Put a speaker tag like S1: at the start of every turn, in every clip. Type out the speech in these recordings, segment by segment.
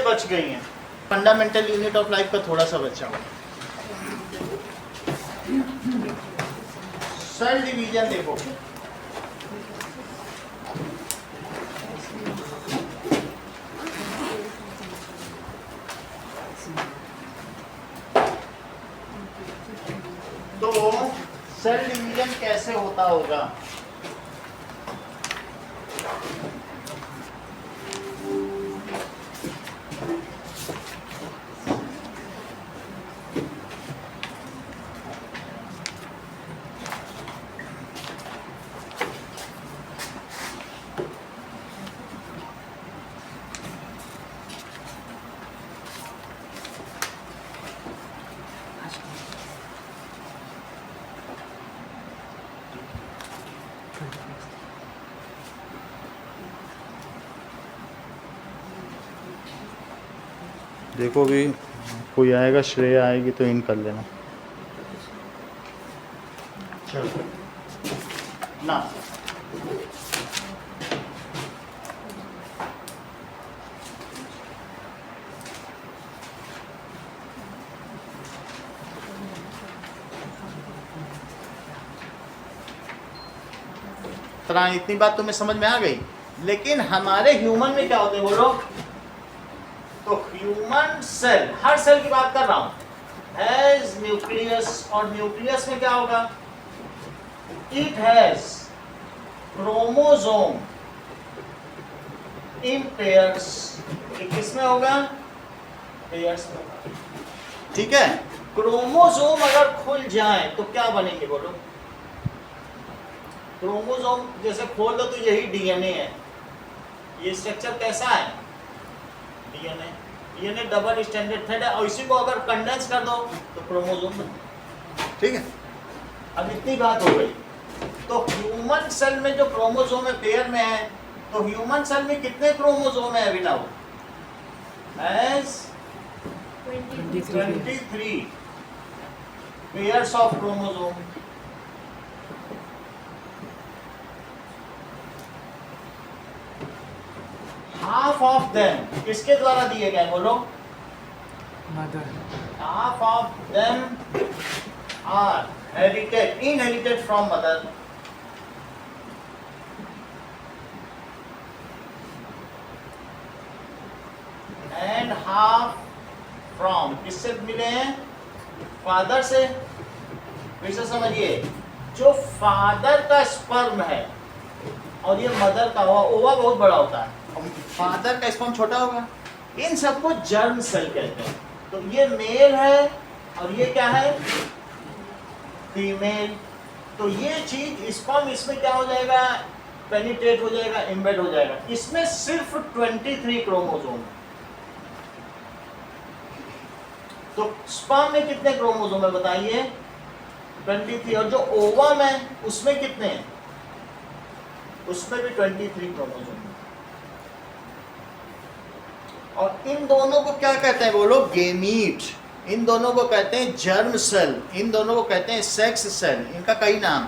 S1: चीजें बच गई हैं। फंडामेंटल यूनिट ऑफ लाइफ का थोड़ा सा बचा हुआ। सेल डिवीजन देखो, तो सेल डिवीजन कैसे होता होगा। देखो भी कोई आएगा, श्रेया आएगी तो इन कर लेना। चलो ना, तरह इतनी बात तुम्हें समझ में आ गई। लेकिन हमारे ह्यूमन में क्या होते हैं बोलो, तो ह्यूमन सेल, हर सेल की बात कर रहा हूं, हैज न्यूक्लियस, और न्यूक्लियस में क्या होगा, it has chromosome in pairs. ये किसमें होगा, पेयर्स में होगा, ठीक है। क्रोमोसोम अगर खुल जाए तो क्या बनेंगे बोलो, क्रोमोसोम जैसे खोल दो तो यही डीएनए है। ये स्ट्रक्चर कैसा है, DNA, DNA double standard thread है, और इसी को अगर कंडेंस कर दो तो क्रोमोसोम बने, ठीक है। अब इतनी बात हो गई। तो ह्यूमन सेल में जो क्रोमोसोम है पेयर में है, तो ह्यूमन सेल में कितने क्रोमोसोम है Abhinav, has 23 pairs of chromosome. Half of them किसके द्वारा दिए गए बोलो,
S2: mother.
S1: Half of them are herited, inherited from mother, and half from, किससे मिले हैं, फादर से। फिर से समझिए, जो फादर का स्पर्म है और ये मदर का हुआ, ओवा बहुत बड़ा होता है, फादर का स्पर्म छोटा होगा, इन सबको जर्म सेल कहते हैं। तो ये मेल है और ये क्या है, फीमेल। तो ये चीज स्पर्म इसमें क्या हो जाएगा, पेनिट्रेट हो जाएगा, एम्बेड हो जाएगा। इसमें सिर्फ 23 क्रोमोसोम है। तो स्पर्म में कितने क्रोमोसोम है बताइए, 23। और जो ओवम है उसमें कितने हैं, उसमें भी 23 क्रोमोसोम है। और इन दोनों को क्या कहते हैं बोलो, गेमीट। इन दोनों को कहते हैं जर्म सेल, इन दोनों को कहते हैं सेक्स सेल। इनका कई नाम,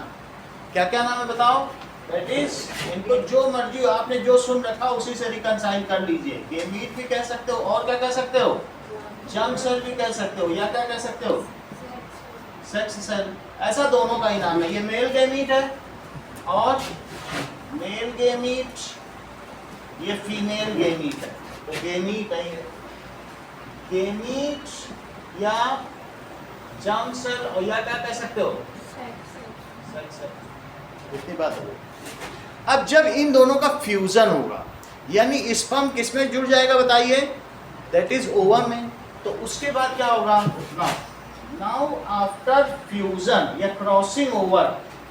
S1: क्या क्या नाम है बताओ, दैट इज, इनको जो मर्जी हो, आपने जो सुन रखा उसी से रिकंसाइल कर लीजिए। गेमीट भी कह सकते हो, और क्या कह सकते हो, जर्म सेल भी कह सकते हो, या क्या कह सकते हो, सेक्स सेल। ऐसा दोनों का ही नाम है। ये मेल गेमीट है और मेल गेमीट, ये फीमेल गेमीट है। तो गेमीट है, गेमीट या जर्म सेल, और या क्या कह सकते हो, सेक्स सेल। इतनी बात हो गई। अब जब इन दोनों का फ्यूजन होगा, यानी स्पर्म किसमें जुड़ जाएगा बताइए, दैट इज ओवम में। तो उसके बाद क्या होगा, नाउ आफ्टर फ्यूजन या क्रॉसिंग ओवर,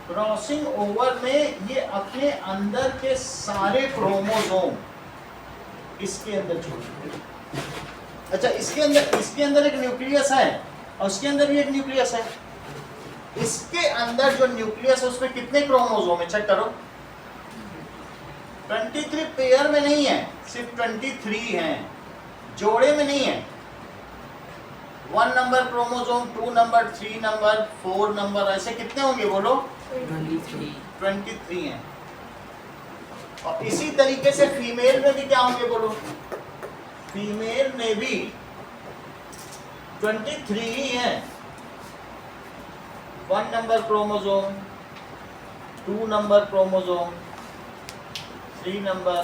S1: क्रॉसिंग ओवर में ये अपने अंदर के सारे क्रोमोसोम इसके अंदर छोड़। अच्छा, इसके अंदर एक न्यूक्लियस है और उसके अंदर भी एक न्यूक्लियस है। इसके अंदर जो न्यूक्लियस है उसमें कितने क्रोमोसोम है चेक करो, 23 पेयर में नहीं है, सिर्फ 23 हैं, जोड़े में नहीं है। 1 number chromosome, 2 number, 3 number, 4 number, ऐसे कितने होंगे बोलो, 23 हैं। और इसी तरीके से फीमेल में भी क्या होंगे बोलो, फीमेल में भी 23 ही है। 1 number chromosome, 2 number chromosome, 3 number,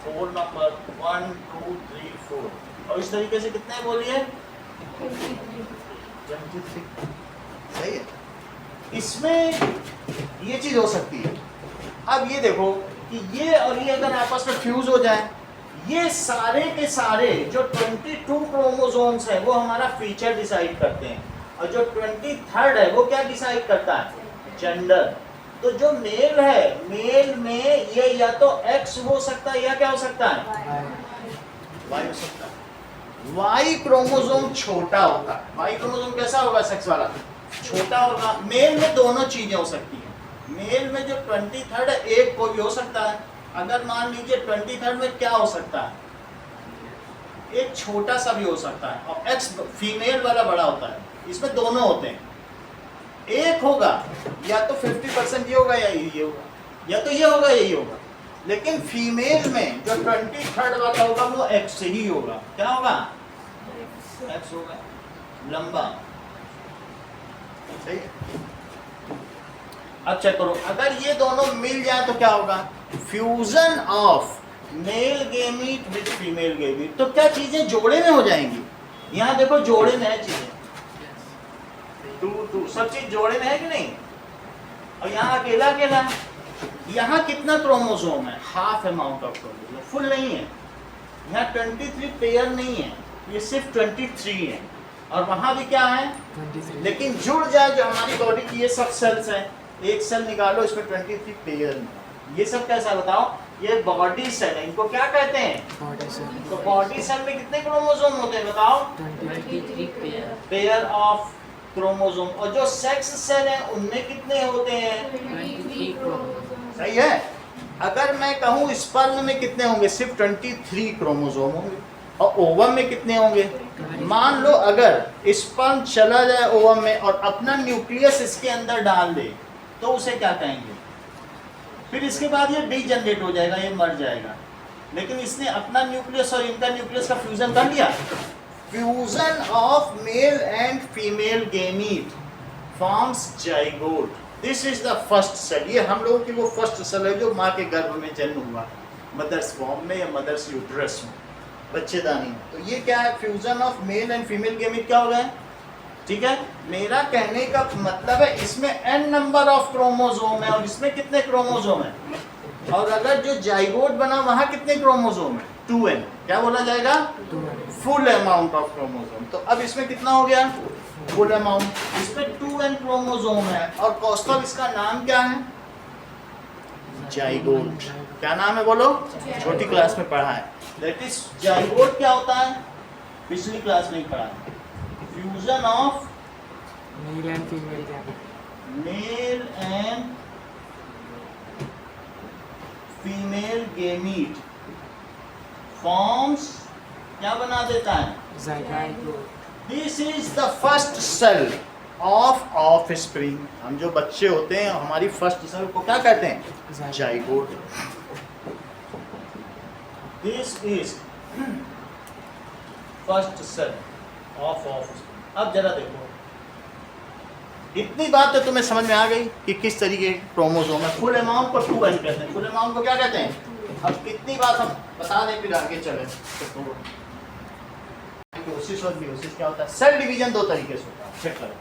S1: 4 number, 1 2 3 4, और इस तरीके से कितने बोलिए 23। सही है। इसमें ये चीज हो सकती है। अब ये देखो कि ये और ये अगर आपस में फ्यूज हो जाए, ये सारे के सारे जो 22 क्रोमोसोम्स है वो हमारा फीचर डिसाइड करते हैं, और जो 23rd है वो क्या डिसाइड करता है, जेंडर। तो जो मेल है, मेल में ये या तो एक्स हो सकता है या क्या हो सकता है, वाई हो सकता है। वाई क्रोमोसोम छोटा होता है। वाई क्रोमोसोम कैसा होगा, सेक्स वाला छोटा होगा। मेल में दोनों चीजें हो सकती हैं। मेल में जो 23rd है एक कोई भी हो सकता है। अगर मान लीजिए 23rd में क्या हो सकता है, एक छोटा सा भी हो सकता है, और एक्स फीमेल वाला बड़ा होता है। इसमें दोनों होते हैं। एक होगा या तो 50% ये होगा या ये होगा, या तो ये होगा या ये होगा। लेकिन फीमेल में जो 23rd वाला होगा वो एक्स ही होगा। क्या होगा, एक्स होगा, लंबा। सही है। अब चेक करो, अगर ये दोनों मिल जाए तो क्या होगा, fusion of male gamete with female gamete. तो क्या चीजें जोड़े में हो जाएंगी। यहाँ देखो जोड़े में है चीजें, 2 2 सब चीज जोड़े में है कि नहीं। और यहाँ अकेला अकेला, यहाँ कितना क्रोमोसोम है, half amount of chromosome, full नहीं है। यहाँ 23 पेयर नहीं है, ये सिर्फ 23 है। और वहां भी क्या है
S2: 23।
S1: लेकिन जुड़ जाए जो हमारी बॉडी की ये सब सेल्स हैं, एक सेल निकालो इसमें 23 पेयर में। ये सब कैसा बताओ, ये बॉडी सेल है। इनको क्या कहते हैं,
S2: बॉडी सेल।
S1: तो बॉडी सेल में कितने क्रोमोसोम होते हैं बताओ,
S2: 23
S1: पेयर ऑफ क्रोमोसोम। और जो सेक्स सेल है उनमें कितने होते हैं,
S2: 23 क्रोमोसोम।
S1: सही है। अगर मैं कहूँ स्पर्म में कितने होंगे, सिर्फ 23 क्रोमोसोम होंगे। और ओवम में कितने होंगे, मान लो अगर स्पर्म चला जाए ओवम में और अपना न्यूक्लियस इसके अंदर डाल दे तो उसे क्या कहेंगे, फिर इसके बाद ये डीजनरेट हो जाएगा, ये मर जाएगा। लेकिन इसने अपना न्यूक्लियस और इनका न्यूक्लियस का फ्यूजन कर लिया। Fusion of male and female gamete forms zygote. This is the first cell. ये हम लोगों की वो फर्स्ट सेल है जो माँ के गर्भ में जन्म हुआ, मदर्स फॉर्म में या मदर्स यूट्रस में, बच्चेदानी में। तो ये क्या है, fusion of male and female gamete क्या हो गया है, ठीक है। मेरा कहने का मतलब है इसमें n नंबर ऑफ क्रोमोसोम है और इसमें कितने क्रोमोसोम है। और अगर जो जाइगोट बना वहां कितने क्रोमोसोम है, 2n। क्या बोला जाएगा, फुल अमाउंट ऑफ क्रोमोसोम। तो अब इसमें कितना हो गया, फुल अमाउंट। इसमें 2n क्रोमोसोम है और कौस्तुभ इसका नाम क्या है, जाइगोट। क्या नाम है बोलो, छोटी क्लास में पढ़ा है। दैट इज जाइगोट क्या होता है, पिछली क्लास में ही पढ़ा है। Fusion of
S2: male and female gamete.
S1: Male and female gamete forms क्या बना देता है,
S2: zygote.
S1: This is the first cell of offspring. हम जो बच्चे होते हैं हमारी फर्स्ट सेल को क्या कहते हैं, zygote. This is first cell of offspring. अब जरा देखो, इतनी बात तो तुम्हें समझ में आ गई कि किस तरीके के क्रोमोसोम है। फुल अमाउंट को 2n कहते हैं। फुल अमाउंट को क्या कहते हैं, अब कितनी बात हम बता दें फिर आगे चले। मियोसिस और मियोसिस क्या होता है, सेल डिवीजन 2 तरीके से होता है, चेक करो।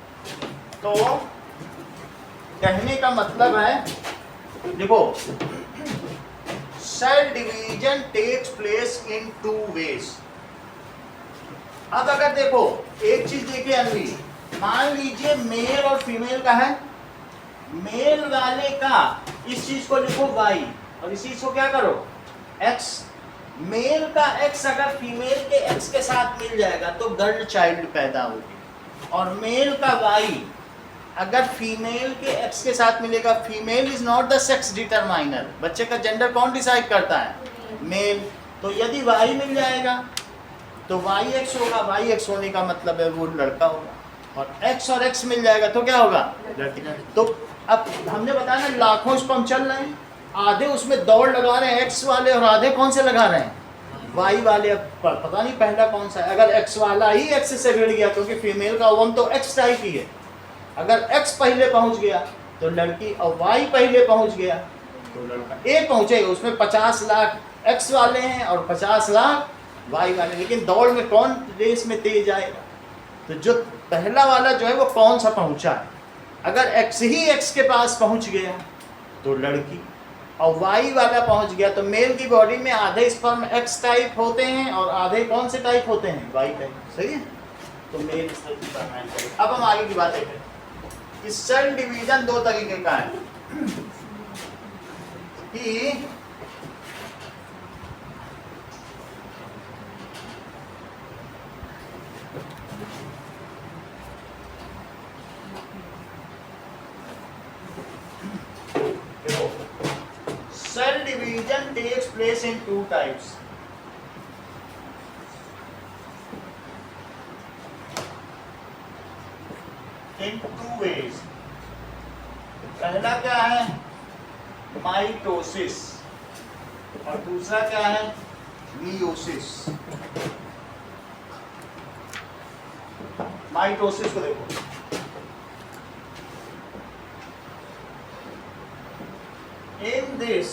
S1: तो कहने का मतलब है, देखो, cell division takes place in 2 ways. अब अगर देखो एक चीज देखिए अनवी, मान लीजिए मेल और फीमेल का है, मेल वाले का इस चीज को लिखो y और इस चीज को क्या करो x। मेल का x अगर फीमेल के x के साथ मिल जाएगा तो गर्ल चाइल्ड पैदा होगी, और मेल का y अगर फीमेल के x के साथ मिलेगा। Female is not the sex determiner. बच्चे का जेंडर कौन डिसाइड करता है, मेल। तो यदि y मिल जाएगा तो YX होगा। YX होने का मतलब है वो लड़का होगा, और X और X मिल जाएगा तो क्या होगा, लड़की। तो अब हमने बताया ना लाखों स्पर्म चल रहे हैं, आधे उसमें दौड़ लगा रहे हैं X वाले और आधे कौन से लगा रहे हैं, वाई वाले पता नहीं पहला कौन सा है। अगर एक्स वाला ही एक्स से भिड़ गया, क्योंकि फीमेल का ओवम तो एक्स टाइप ही है, अगर एक्स पहले पहुंच गया तो लड़की, और वाई पहले पहुंच गया तो लड़का। ए पहुंचेगा, उसमें 50 लाख एक्स वाले हैं और 50 लाख वाई वाले, लेकिन दौड़ में कौन रेस में तेज आएगा? तो जो पहला वाला जो है वो कौन सा पहुंचा है? अगर एक्स ही एक्स के पास पहुंच गया तो लड़की, और वाई वाला पहुंच गया तो मेल की बॉडी में आधे स्पर्म एक्स टाइप होते हैं और आधे कौन से टाइप होते हैं? Y type. सही है, तो मेल इस तरह की फरमाइश करें। अब हम आगे की बातें करें कि सेल डिवीजन दो तरीके का है कि cell division takes place in two types. In two ways. पहला क्या है? माइटोसिस, और दूसरा क्या है? मियोसिस। माइटोसिस को देखो, इन दिस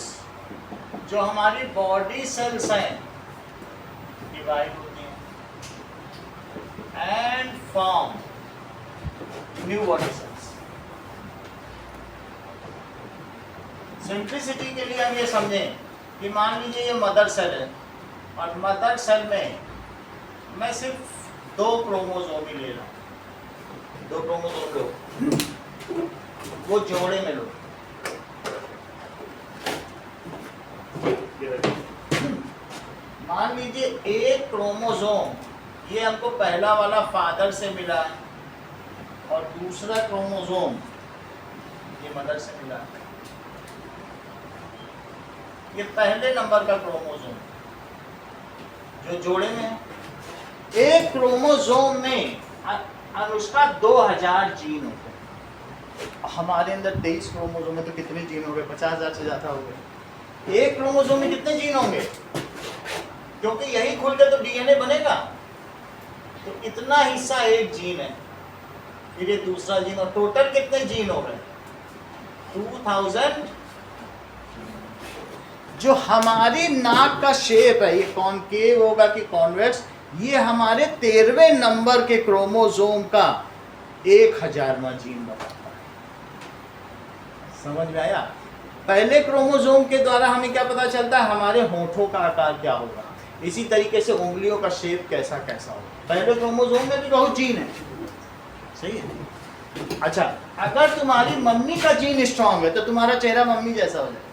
S1: जो हमारी बॉडी सेल्स हैं डिवाइड होती हैं and form new body cells. Simplicity के लिए हम ये समझें कि मान लीजिए ये मदर सेल है, और मदर सेल में मैं सिर्फ 2 क्रोमोसोम ही ले रहा हूँ, 2 क्रोमोसोम लो, वो जोड़े में लो। मान लीजिए एक क्रोमोसोम ये हमको पहला वाला फादर से मिला है, और दूसरा क्रोमोसोम ये मदर से मिला है। ये पहले नंबर का क्रोमोसोम जो जोड़े में है। एक क्रोमोसोम में अनुष्का 2000 जीन होते हैं। हमारे अंदर 23 क्रोमोसोम में तो कितने जीन हो गए? 50,000 से ज्यादा हो गए। एक क्रोमोसोम में कितने जीन होंगे? क्योंकि यही खुल के तो डीएनए बनेगा, तो इतना हिस्सा एक जीन है, फिर ये दूसरा जीन, और टोटल कितने जीन हो गए? 2000। जो हमारी नाक का शेप है, ये कॉनकेव होगा कि कॉन्वेक्स, ये हमारे 13वें नंबर के क्रोमोसोम का 1000वां जीन बताता है। समझ में आया? पहले क्रोमोसोम के द्वारा हमें क्या पता चलता है? हमारे होठों का आकार क्या होगा, इसी तरीके से उंगलियों का शेप कैसा कैसा होगा। पहले क्रोमोसोम में भी बहुत जीन है। सही है। अच्छा, अगर तुम्हारी मम्मी का जीन स्ट्रांग है तो तुम्हारा चेहरा मम्मी जैसा हो जाएगा।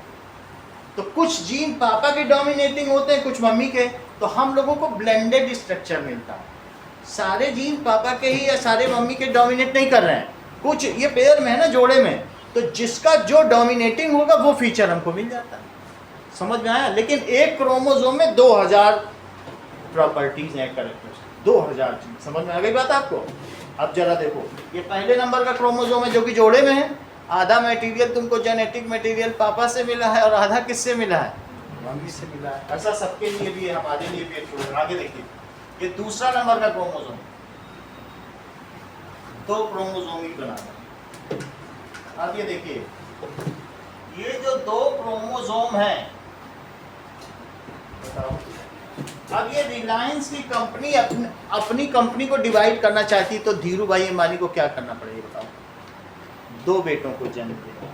S1: तो कुछ जीन पापा के डोमिनेटिंग होते हैं, कुछ मम्मी के, तो हम लोगों को ब्लेंडेड स्ट्रक्चर मिलता है। सारे जीन पापा के ही या सारे मम्मी के डोमिनेट नहीं कर रहे हैं, कुछ ये पेयर में है ना, जोड़े में, तो जिसका जो डोमिनेटिंग होगा वो फीचर हमको मिल जाता है। समझ में आया? लेकिन एक क्रोमोसोम में 2000 प्रॉपर्टीज हैं, कैरेक्टर्स, 2000 चीज। समझ में आ गई बात आपको? अब जरा देखो, ये पहले नंबर का क्रोमोसोम है जो कि जोड़े में है। आधा मटेरियल तुमको जेनेटिक मटेरियल पापा से मिला है और आधा किससे मिला है? मम्मी से मिला है। ऐसा सबके लिए भी है, हमारे लिए भी है। आगे देखिए, ये दूसरा नंबर का क्रोमोसोम 2 क्रोमोसोम ही बनाता है। अब ये देखिए, ये जो 2 क्रोमोसोम है, बताओ, अब ये रिलायंस की कंपनी अपनी कंपनी को डिवाइड करना चाहती, तो धीरू भाई अंबानी को क्या करना पड़ेगा बताओ? 2 बेटों को जन्म देना,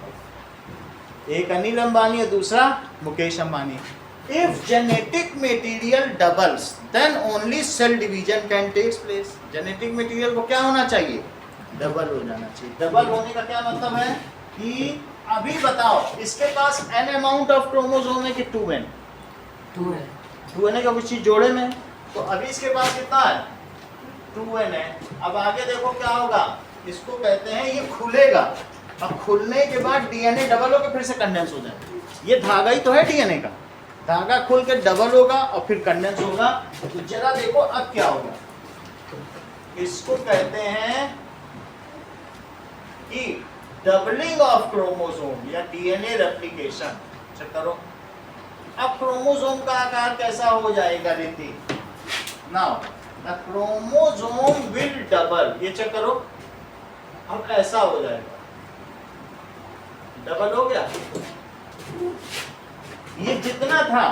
S1: एक अनिल अंबानी और दूसरा Mukesh Ambani. If genetic material doubles then only cell division can takes place. Genetic material को क्या होना चाहिए? डबल हो जाना चाहिए। डबल होने का क्या मतलब है कि अभी बताओ, इसके पास n अमाउंट ऑफ क्रोमोसोम है कि 2n? 2n है, क्योंकि चीज जोड़े में, तो अभी इसके पास कितना है? 2n है। अब आगे देखो क्या होगा, इसको कहते हैं ये खुलेगा। अब खुलने के बाद डीएनए डबल होकर फिर से कंडेंस हो जाएगा। ये धागा ही तो है डीएनए का, धागा खुल के डबल होगा और फिर कंडेंस होगा। तो जरा देखो अब क्या होगा, इसको कहते हैं कि डबलिंग ऑफ क्रोमोसोम या डीएनए रेप्लिकेशन। चेक करो, अब क्रोमोसोम का आकार कैसा हो जाएगा रीति? Now the chromosome will double, ये चेक करो, अब ऐसा हो जाएगा, डबल हो गया, ये जितना था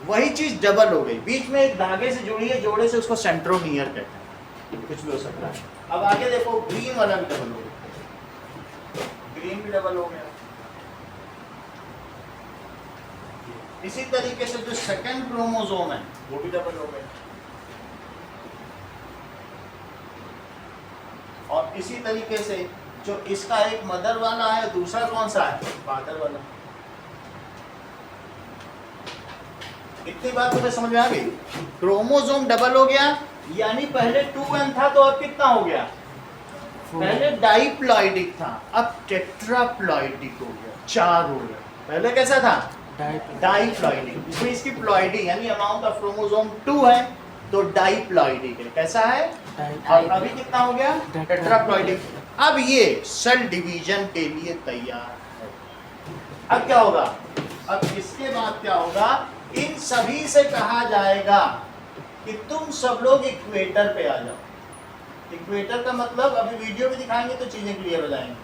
S1: वही चीज डबल हो गई, बीच में एक धागे से जुड़ी है, जोड़े से उसको सेंट्रोमियर कहते हैं, कुछ भी हो सकता है। अब आगे देखो, ग्रीन वाला भी डबल हो गया, ग्रीन भी डबल हो गया। इसी तरीके से जो सेकंड क्रोमोसोम है वो भी डबल हो गया, और इसी तरीके से जो इसका एक मदर वाला है, दूसरा कौन सा है? फादर वाला। इतनी बात तुम्हें समझ में आ गई? क्रोमोसोम डबल हो गया, यानी पहले 2n था तो अब कितना हो गया? पहले डाइप्लॉइडिक था, अब टेट्राप्लॉइडिक हो गया, 4 हो गया। पहले कैसा था? डाइप्लॉइडिक। इसमें इसकी प्लॉइडी यानी अमाउंट ऑफ क्रोमोसोम 2 है तो डाइप्लॉइडिक है। कैसा है? और अभी कितना हो गया? टेट्राप्लॉइडिक। अब ये सेल डिवीजन के लिए तैयार है। अब क्या होगा? अब इसके बाद क्या होगा? इन सभी से कहा जाएगा कि तुम सब लोग इक्वेटर पे आ जाओ। इक्वेटर का मतलब अभी वीडियो भी दिखाएंगे तो चीजें क्लियर हो जाएंगी।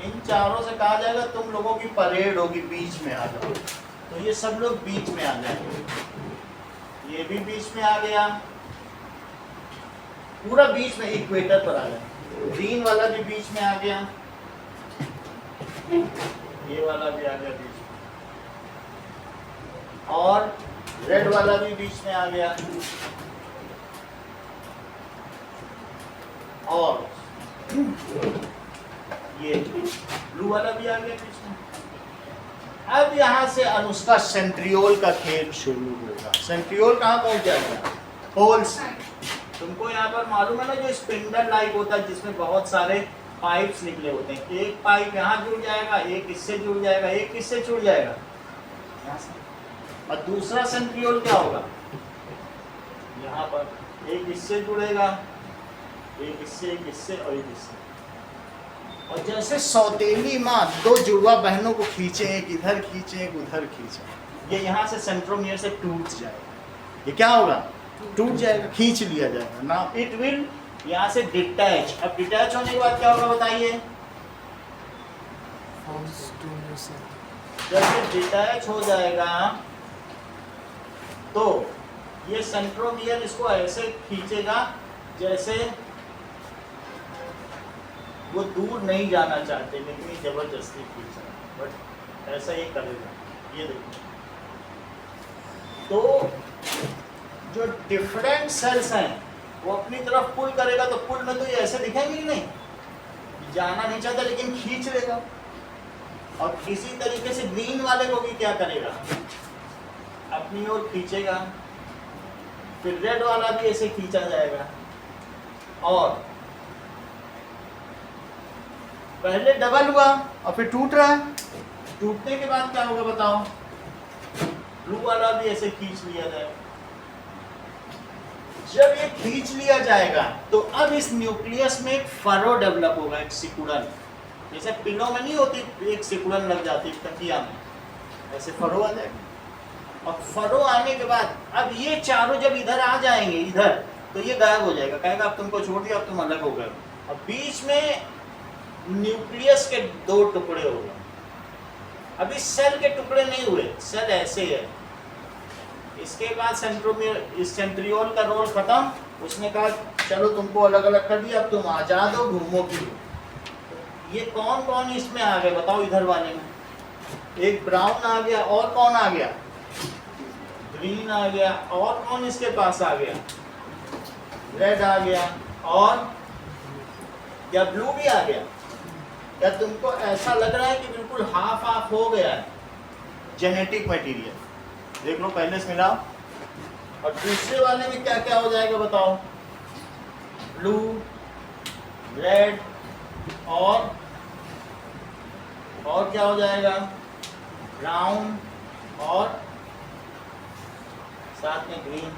S1: इन चारों से कहा जाएगा तुम लोगों की परेड होगी, बीच में आ जाओ। तो ये सब लोग बीच में आ जाएंगे, ये भी बीच में आ गया, पूरा बीच में इक्वेटर पर आ गया। ग्रीन वाला भी बीच में आ गया, ये वाला भी आ गया बीच में, और रेड वाला भी बीच में आ गया, और ये ब्लू वाला भी आ गया बीच में। अब यहां से अनुष्का सेंट्रियोल का खेल शुरू होगा। सेंट्रियोल कहाँ पहुंच जाएगा? होल्स। तुमको यहाँ पर मालूम है ना, जो स्पिंडल लाइक होता है जिसमें बहुत सारे पाइप्स निकले होते हैं, एक पाइप यहाँ जुड़ जाएगा, एक इससे जुड़ जाएगा, एक किससे जुड़ जाएगा, यहाँ से। और दूसरा सेंट्रियोल क्या होगा? यहाँ पर एक इससे जुड़ेगा, एक इससे, एक इससे और एक इससे। और जैसे सौतेली माँ 2 जुड़वा बहनों को खींचे, एक इधर खींचे एक उधर खींचे, ये यहाँ से सेंट्रोमियर से टूट जाएगा। ये क्या होगा? टूट जाएगा, खींच लिया जाएगा। नाउ इट विल यहाँ से डिटैच। अब डिटैच होने के बाद क्या होगा बताइए? जब ये डिटैच हो जाएगा तो ये सेंट्रोमियर इसको ऐसे खींचेगा जैसे वो दूर नहीं जाना चाहते, लेकिन ये जबरदस्ती खींच रहा है, बट ऐसा ही करेगा। ये देखो, तो जो डिफरेंट सेल्स हैं वो अपनी तरफ पुल करेगा, तो पुल में तो ये ऐसे दिखेंगे कि नहीं, जाना नहीं चाहता लेकिन खींच लेगा। और इसी तरीके से ग्रीन वाले को भी क्या करेगा? अपनी ओर खींचेगा। फिर रेड वाला भी ऐसे खींचा जाएगा, और पहले डबल हुआ और फिर टूट रहा है। टूटने के बाद क्या होगा बताओ? ब्लू वाला भी ऐसे खींच लिया जाएगा। जब ये खींच लिया जाएगा तो अब इस न्यूक्लियस में एक फरो डेवलप होगा, एक सिकुड़न। जैसे पिलो में नहीं होती, एक सिकुड़न लग जाती है तकिया में, ऐसे फरो आ जाएगा। और फरो आने के बाद अब ये चारों जब इधर आ जाएंगे, इधर, तो ये गायब हो जाएगा, कहेगा अब तुमको छोड़ दिया, अब तुम अलग हो गए। और बीच में न्यूक्लियस के 2 टुकड़े हो गए। अभी सेल के टुकड़े नहीं हुए, सेल ऐसे है। इसके बाद सेंट्रियोल का रोल खत्म, उसने कहा चलो तुमको अलग अलग कर दिया, अब तुम आजाद हो, घूमो फिरो। ये कौन कौन इसमें आ गए बताओ? इधर वाले में एक ब्राउन आ गया, और कौन आ गया? ग्रीन आ गया, और कौन इसके पास आ गया? रेड आ गया, और क्या ब्लू भी आ गया? क्या तुमको ऐसा लग रहा है कि बिल्कुल हाफ हाफ हो गया है जेनेटिक मटेरियल? देख लो, पहले से मिलाओ। और दूसरे वाले में क्या क्या हो जाएगा बताओ? ब्लू, रेड, और क्या हो जाएगा? ब्राउन, और साथ में ग्रीन।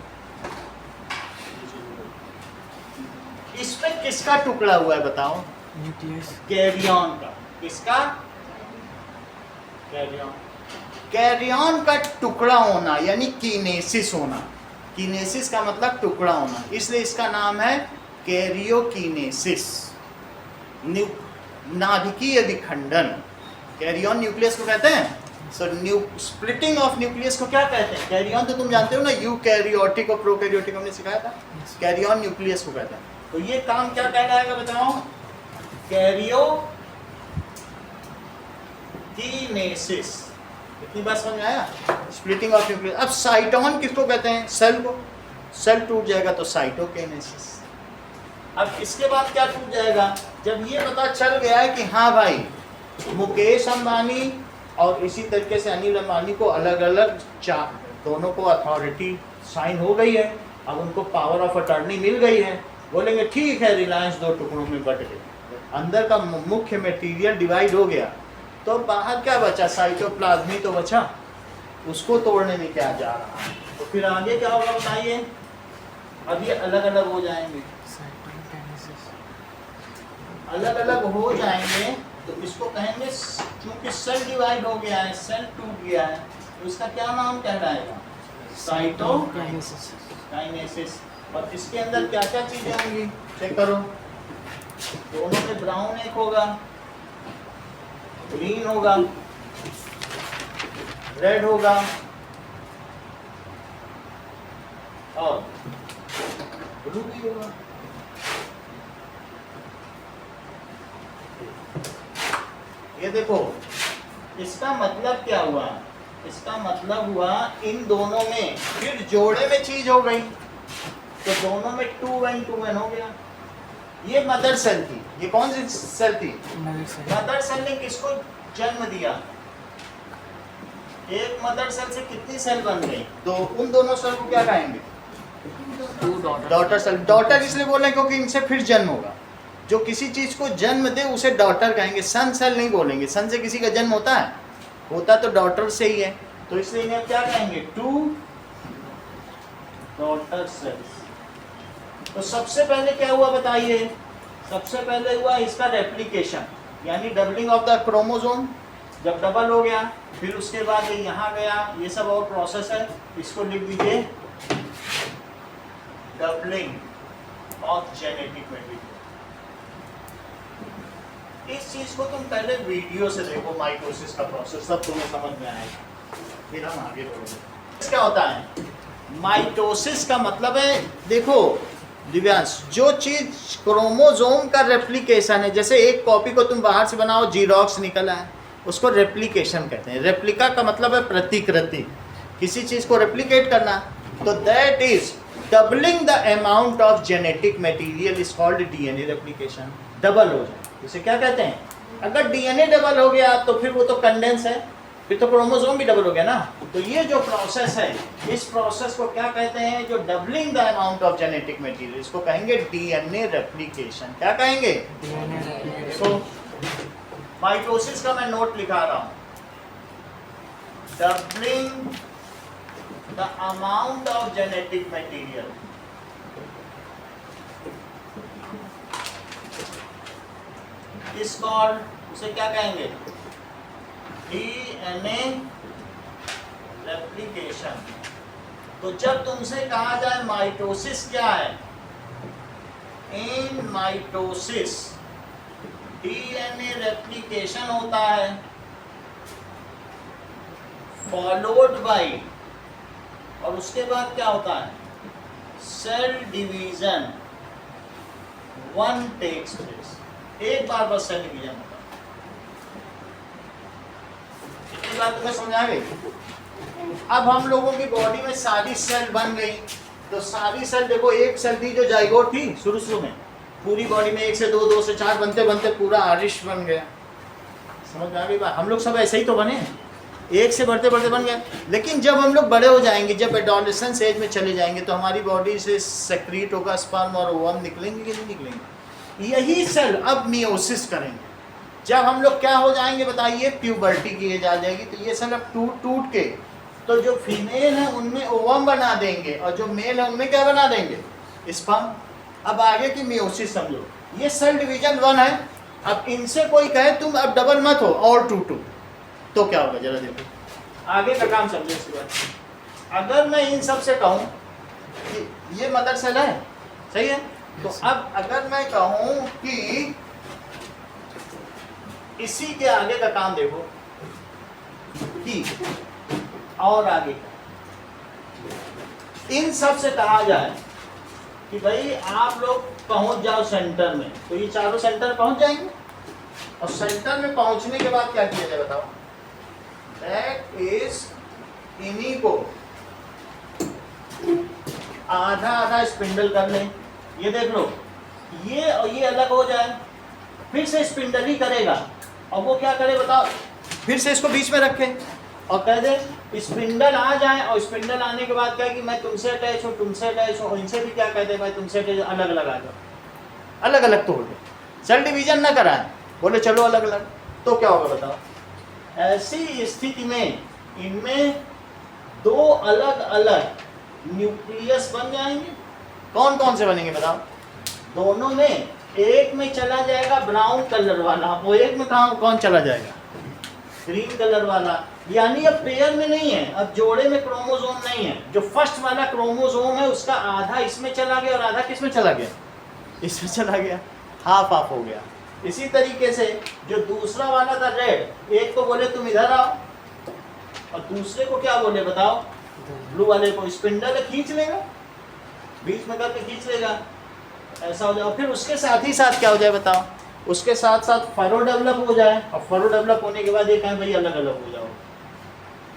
S1: इसमें किसका टुकड़ा हुआ है बताओ?
S2: न्यूक्लियस।
S1: कैरियन का। किसका? कैरियन। कैरियन का टुकड़ा होना यानी कीनेसिस होना। कीनेसिस का मतलब टुकड़ा होना, इसलिए इसका नाम है कैरियोकीनेसिस। नाभिकीय विखंडन, कैरियन न्यूक्लियस को कहते हैं। सो स्प्लिटिंग ऑफ न्यूक्लियस को क्या कहते हैं? कैरियन तो तुम जानते हो ना, यूकैरियोटिक और प्रोकैरियोटिक हमने सिखाया था। कैरियन न्यूक्लियस को कहते हैं। तो ये काम क्या कहलाएगा बताओ? कैरियोकीनेसिस। इतनी बात समझ में आया? Splitting of nucleus. अब साइटोन किसको कहते हैं? सेल को। सेल टूट जाएगा तो साइटोकिनेसिस। अब इसके बाद क्या टूट जाएगा? जब ये पता चल गया है कि हाँ भाई मुकेश अंबानी और इसी तरीके से अनिल अंबानी को अलग अलग दोनों को अथॉरिटी साइन हो गई है, अब उनको पावर ऑफ अटर्नी मिल गई है, बोलेंगे ठीक है रिलायंस दो टुकड़ों में बट गई, अंदर का मुख्य मटेरियल डिवाइड हो गया, तो बाहर क्या बचा? साइटोप्लाज्म ही तो बचा, उसको तोड़ने में क्या जा रहा है? तो फिर आगे क्या होगा बताइए? अब ये अलग अलग हो जाएंगे, अलग अलग हो जाएंगे तो इसको कहेंगे, क्योंकि सेल डिवाइड हो गया है, सेल टूट गया है, तो इसका क्या नाम कहलाएगा? साइटोकाइनेसिस। और इसके अंदर क्या क्या चीजें होंगी चेक करो। दोनों में ब्राउन एक होगा, ग्रीन होगा, रेड होगा और ब्लू भी होगा। ये देखो, इसका मतलब क्या हुआ? इसका मतलब हुआ इन दोनों में फिर जोड़े में चीज हो गई, तो दोनों में 2n हो गया। ये मदर सेल थी। ये कौन सी सेल थी? मदर सेल ने किसको जन्म दिया? एक मदर सेल से कितनी सेल बन गई? तो उन दोनों सेल को क्या कहेंगे? Daughter cell. डॉटर इसलिए बोल रहे हैं क्योंकि इनसे फिर जन्म होगा। जो किसी चीज को जन्म दे उसे डॉटर कहेंगे, सन सेल नहीं बोलेंगे। सन से किसी का जन्म होता है? होता तो डॉटर से ही है, तो इसलिए इन्हें क्या कहेंगे? 2 डॉटर सेल्स। तो सबसे पहले क्या हुआ बताइए? सबसे पहले हुआ इसका रेप्लिकेशन, यानी डबलिंग ऑफ द क्रोमोसोम। जब डबल हो गया फिर उसके बाद ये यहाँ गया, ये सब और प्रोसेस है, इसको लिख दीजिए डबलिंग ऑफ जेनेटिक मटेरियल। इस चीज को तुम पहले वीडियो से देखो, माइटोसिस का प्रोसेस, सब तुम्हें समझ में आएगा, फिर हम आगे बढ़ेंगे। क्या होता है माइटोसिस का मतलब है? देखो दिव्यांश, जो चीज क्रोमोसोम का रेप्लिकेशन है, जैसे एक कॉपी को तुम बाहर से बनाओ, जीरोक्स निकला है, उसको रेप्लिकेशन कहते हैं। रेप्लिका का मतलब है प्रतिकृति, किसी चीज को रेप्लिकेट करना। तो that is doubling the amount of genetic material is called DNA replication. Double हो जाए इसे क्या कहते हैं? अगर डीएनए डबल हो गया तो फिर वो तो कंडेंस है, फिर तो क्रोमोसोम भी डबल हो गया ना। तो ये जो प्रोसेस है, इस प्रोसेस को क्या कहते हैं? जो doubling the amount of genetic material, इसको कहेंगे डीएनए रेप्लिकेशन। क्या कहेंगे? तो माइटोसिस का मैं नोट लिखा रहा हूं, doubling the amount of genetic material is called, उसे क्या कहेंगे? DNA replication. तो जब तुमसे कहा जाए माइटोसिस क्या है, इन माइटोसिस डीएनए रेप्लिकेशन होता है, फॉलोड बाय, और उसके बाद क्या होता है? Cell division 1 takes place. एक बार बस सेल डिवीजन होता है। इतनी बात तुम्हें समझ आ गई? अब हम लोगों की बॉडी में सारी सेल बन गई, तो सारी सेल देखो, एक सेल थी जो जाइगोट थी शुरू में, पूरी बॉडी में 1 से 2, 2 से 4 बनते बनते पूरा आरिश बन गया। समझ में आ गई बात? हम लोग सब ऐसे ही तो बने, एक से बढ़ते बढ़ते बन गए। लेकिन जब हम लोग बड़े हो जाएंगे, जब एडोलेसेंस एज में चले जाएंगे, तो हमारी बॉडी से सेक्रीट होगा स्पर्म और ओवम, निकलेंगे कि नहीं निकलेंगे? यही सेल अब मियोसिस करेंगे। जब हम लोग क्या हो जाएंगे बताइए? प्यूबर्टी की एज आ जाएगी, तो ये सेल अब टूट के, तो जो फीमेल है उनमें ओवम बना देंगे और जो मेल है उनमें क्या बना देंगे? स्पर्म। अब आगे की मियोसिस समझो, ये सेल डिवीजन 1 है। अब इनसे कोई कहे तुम अब डबल मत हो और टूटो, तो क्या होगा जरा देखो? आगे का काम समझे इसके बाद। अगर मैं इन सब से कहूं कि ये मदर सेल है, सही है, तो अब अगर मैं कहूं कि इसी के आगे का काम देखो कि और आगे का, इन सब से कहा जाए कि भाई आप लोग पहुंच जाओ सेंटर में, तो ये चारों सेंटर पहुंच जाएंगे। और सेंटर में पहुंचने के बाद क्या किया जाए बताओ? दैट इज इन्हीं को आधा आधा स्पिंडल कर लें। ये देख लो, ये और ये अलग हो जाए, फिर से स्पिंडल ही करेगा। और वो क्या करे बताओ? फिर से इसको बीच में रखे और कह दे स्पिंडल आ जाए, और स्पिंडल आने के बाद क्या कि मैं तुमसे अटैच हूँ, तुमसे अटैच हूँ, और इनसे भी क्या कह दे भाई तुमसे अटैच, अलग अलग आ जाओ, अलग अलग तोड़ दे, सेल डिवीजन ना कराएं, बोले चलो अलग अलग। तो क्या होगा बताओ? ऐसी स्थिति में इनमें दो अलग अलग न्यूक्लियस बन जाएंगे। कौन कौन से बनेंगे बताओ? दोनों में, एक में चला जाएगा ब्राउन कलर वाला, वो एक में कहाँ कौन चला जाएगा? ग्रीन कलर वाला। यानी अब पेयर में नहीं है, अब जोड़े में क्रोमोसोम नहीं है। जो फर्स्ट वाला क्रोमोसोम है उसका आधा इसमें चला गया और आधा किसमें चला गया? इसमें चला गया, हाफ हाफ हो गया। इसी तरीके से जो दूसरा वाला था रेड, एक को बोले तुम इधर आओ और दूसरे को क्या बोले बताओ? ब्लू वाले को स्पिंडल खींच लेगा, बीच में करके खींच लेगा, ऐसा हो जाए। और फिर उसके साथ ही साथ क्या हो जाए बताओ? उसके साथ साथ फरो डेवलप हो जाए, और फरो डेवलप होने के बाद ये कहें भाई अलग अलग हो जाओ।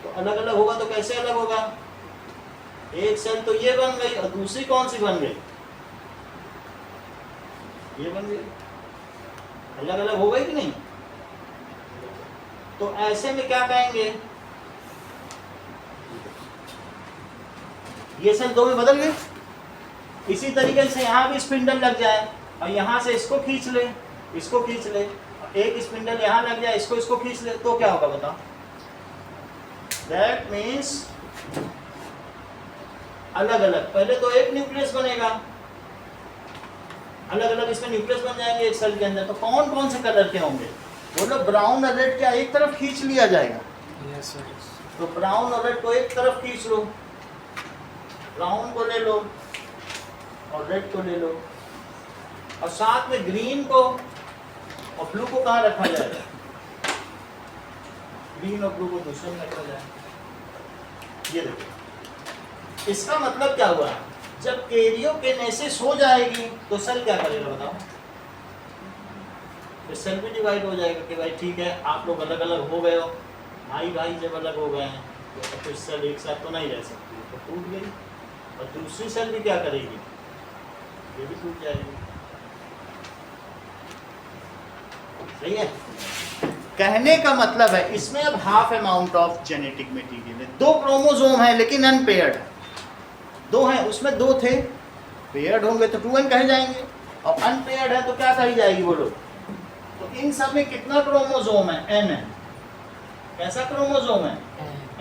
S1: तो अलग अलग होगा तो कैसे अलग होगा? एक सेल तो ये बन गई और दूसरी कौन सी बन गई? ये बन गई, अलग अलग हो गई कि नहीं? तो ऐसे में क्या कहेंगे? ये सेल दो में बदल गए। इसी तरीके से यहाँ भी स्पिंडल लग जाए और यहाँ से इसको खींच ले, इसको खींच ले, एक स्पिंडल यहाँ लग जाए, इसको इसको खींच ले, तो क्या होगा बताओ? दैट मीन्स अलग अलग। पहले तो एक न्यूक्लियस बनेगा, अलग अलग इसमें न्यूक्लियस बन जाएंगे एक सेल के अंदर। तो कौन कौन से कलर के होंगे? बोलो ब्राउन और रेड क्या एक तरफ खींच लिया जाएगा?
S2: Yes sir.
S1: तो ब्राउन और रेड को एक तरफ खींच लो, ब्राउन को ले लो और रेड को ले लो, और साथ में ग्रीन को और ब्लू को कहाँ रखा जाएगा? ग्रीन और ब्लू को दूसरे में रखा जाए। ये देखो, इसका मतलब क्या हुआ? जब कैरियोकिनेसिस हो जाएगी तो सेल क्या करेगा बताओ? तो सेल भी डिवाइड हो जाएगा कि भाई ठीक है आप लोग अलग अलग हो गए हो, भाई भाई जब अलग हो गए हैं तो कुछ सेल एक साथ तो नहीं रह सकती, तो टूट गई। और दूसरी सेल भी क्या करेगी? ये भी टूट जाएगी। सही है? कहने का मतलब है इसमें अब half amount of genetic material है। दो क्रोमोसोम है लेकिन अनपेयर्ड है। दो हैं, उसमें दो थे, पेयर्ड होंगे तो 2n कहे जाएंगे, और अनपेयर्ड है तो क्या कही जाएगी बोलो? तो इन सब में कितना क्रोमोसोम है? n है। कैसा क्रोमोसोम है?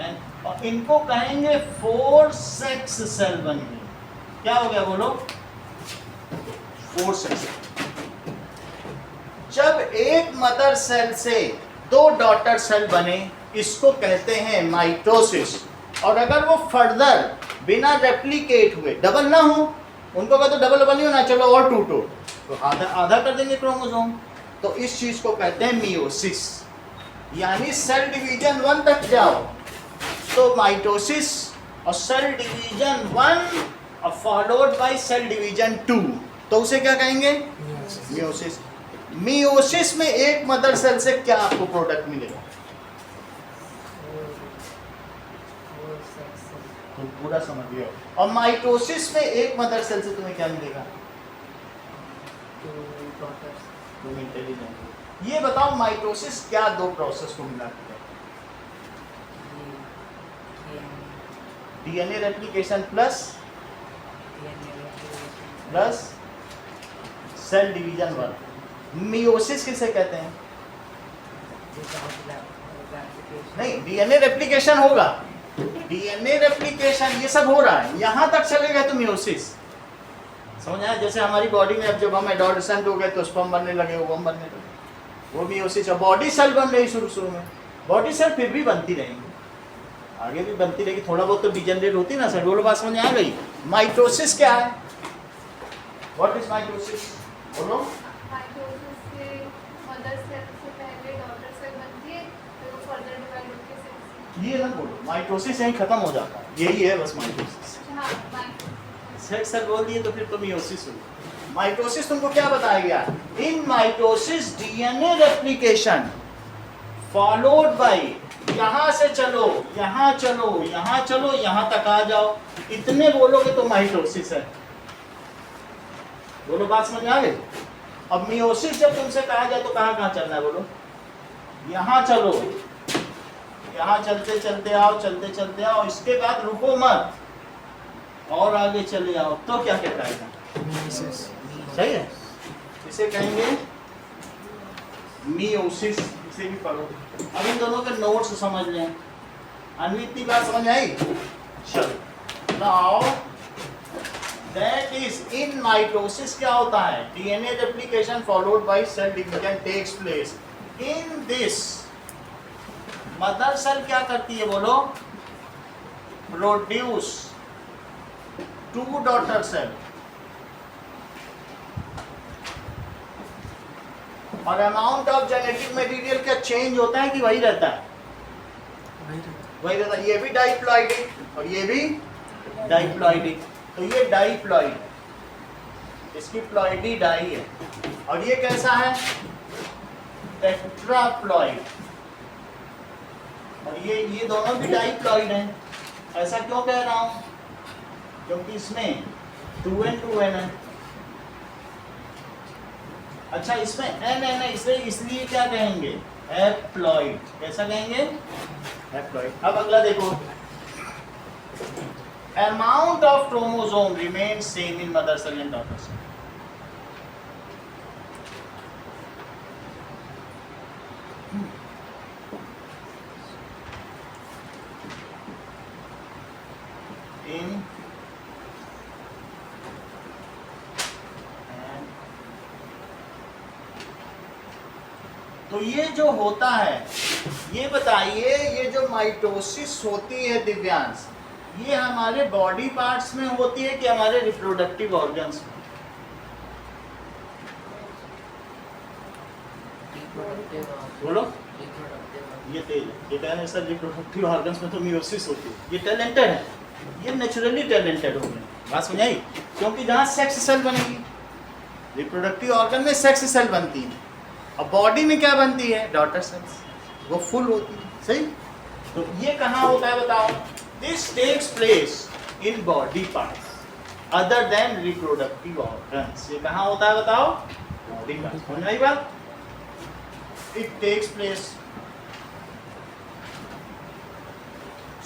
S1: n। और इनको कहेंगे 4 सेक्स सेल बन गई। क्या हो गया बोलो? 4 सेक्स। जब एक मदर सेल से 2 डॉटर सेल बने, इसको कहते हैं माइटोसिस। और अगर वो फर्दर बिना रेप्लिकेट हुए डबल ना हो, उनको कहते डबल डबल नहीं होना, चलो और टूटो, तो आधा आधा कर देंगे क्रोमोसोम, तो इस चीज को कहते हैं मियोसिस। यानी सेल डिवीजन 1 तक जाओ तो माइटोसिस, और सेल डिवीजन 1 और फॉलोड बाय सेल डिवीजन 2, तो उसे क्या कहेंगे? मियोसिस। मियोसिस में एक मदर सेल से क्या आपको प्रोडक्ट मिलेगा? तो पूरा समझ गए। और माइटोसिस में एक मदर सेल से तुम्हें क्या मिलेगा? 2 इंटेलिजेंट। ये बताओ माइटोसिस क्या 2 प्रोसेस को मिलाती है? DNA replication plus cell division 1। Meiosis किसे कहते हैं? नहीं, डीएनए रेप्लिकेशन होगा, डीएनए रेप्लिकेशन ये सब हो रहा है, यहां तक चलेगा तो मियोसिस। समझ आया? जैसे हमारी बॉडी में अब जब हम एडोलसेंट हो गए तो स्पर्म बनने लगे, ओवम बनने लगे, वो मियोसिस है। बॉडी सेल बन रही शुरू शुरू में, बॉडी सेल फिर भी बनती रहेंगी, आगे भी बनती रहेगी, थोड़ा बहुत तो डिजेनरेट होती ना सर। बोलो बात समझ में आ गई। माइटोसिस क्या है? What is mitosis? बोलो।
S3: माइटोसिस से मदर सेल से पहले डॉटर सेल बनती है, फिर वो फर्दर डिवाइड होकर सेल।
S1: ये ना बोलो, माइटोसिस यहीं खत्म हो जाता है, यही है बस माइटोसिस।
S3: हाँ, माइटोसिस।
S1: सेक्स सेल बोल दिए तो फिर तो मियोसिस हुई। माइटोसिस तुमको क्या बताया गया? इन mitosis DNA replication followed bye, यहाँ से चलो यहाँ चलो यहाँ चलो यहाँ तक आ जाओ, इतने बोलोगे तो माइटोसिस है। बोलो बात समझ में आ गई। अब मियोसिस जब तुमसे कहा जाए तो कहाँ कहाँ चलना है? बोलो यहाँ चलो, यहाँ चलते चलते आओ, चलते चलते आओ, इसके बाद रुको मत और आगे चले आओ, तो क्या क्या कहेगा? सही है, इसे कहेंगे मियोसिस। इसे भी पढ़ो। अब इन दोनों के नोट्स समझ लें। अन्वित की बात समझ आई? चलो now that is in mitosis क्या होता है? DNA replication followed by cell division takes place in this. Mother cell क्या करती है? बोलो प्रोड्यूस टू डॉटर सेल, और अमाउंट ऑफ जेनेटिक मटेरियल क्या चेंज होता है कि वही रहता है? वही रहता है। ये भी डाइप्लॉइडिक और ये भी डाइप्लॉइडिक, तो ये डाइप्लॉइड, इसकी प्लॉइडी डाई है। और ये कैसा है? टेट्राप्लॉइड। और ये दोनों भी डाइप्लॉइड हैं। ऐसा क्यों कह रहा हूं? क्योंकि इसमें 2n है। अच्छा, इसमें n है, इसलिए क्या कहेंगे? हैप्लॉइड। कैसा कहेंगे? हैप्लॉइड। अब अगला देखो, amount of chromosome remain same in mother cell and daughter cell. इन तो ये जो होता है, ये बताइए, ये जो माइटोसिस होती है दिव्यांश, ये हमारे बॉडी पार्ट्स में होती है कि हमारे रिप्रोडक्टिव ऑर्गन्स में? बोलो। ये तेज है, ये कह रहे हैं सर रिप्रोडक्टिव ऑर्गन्स में तो मियोसिस होती है। ये टैलेंटेड है, ये नेचुरली टैलेंटेड हो गए। बात समझ आई? क्योंकि जहाँ सेक्स सेल बनेगी, रिप्रोडक्टिव ऑर्गन में सेक्स सेल बनती है, और बॉडी में क्या बनती है? डॉटर सेल्स, वो फुल होती है। सही? तो ये कहाँ होता है बताओ? This takes place in body parts other than reproductive organs. ये कहाँ होता है बताओ? Body parts. समझ में आई बात? It takes place.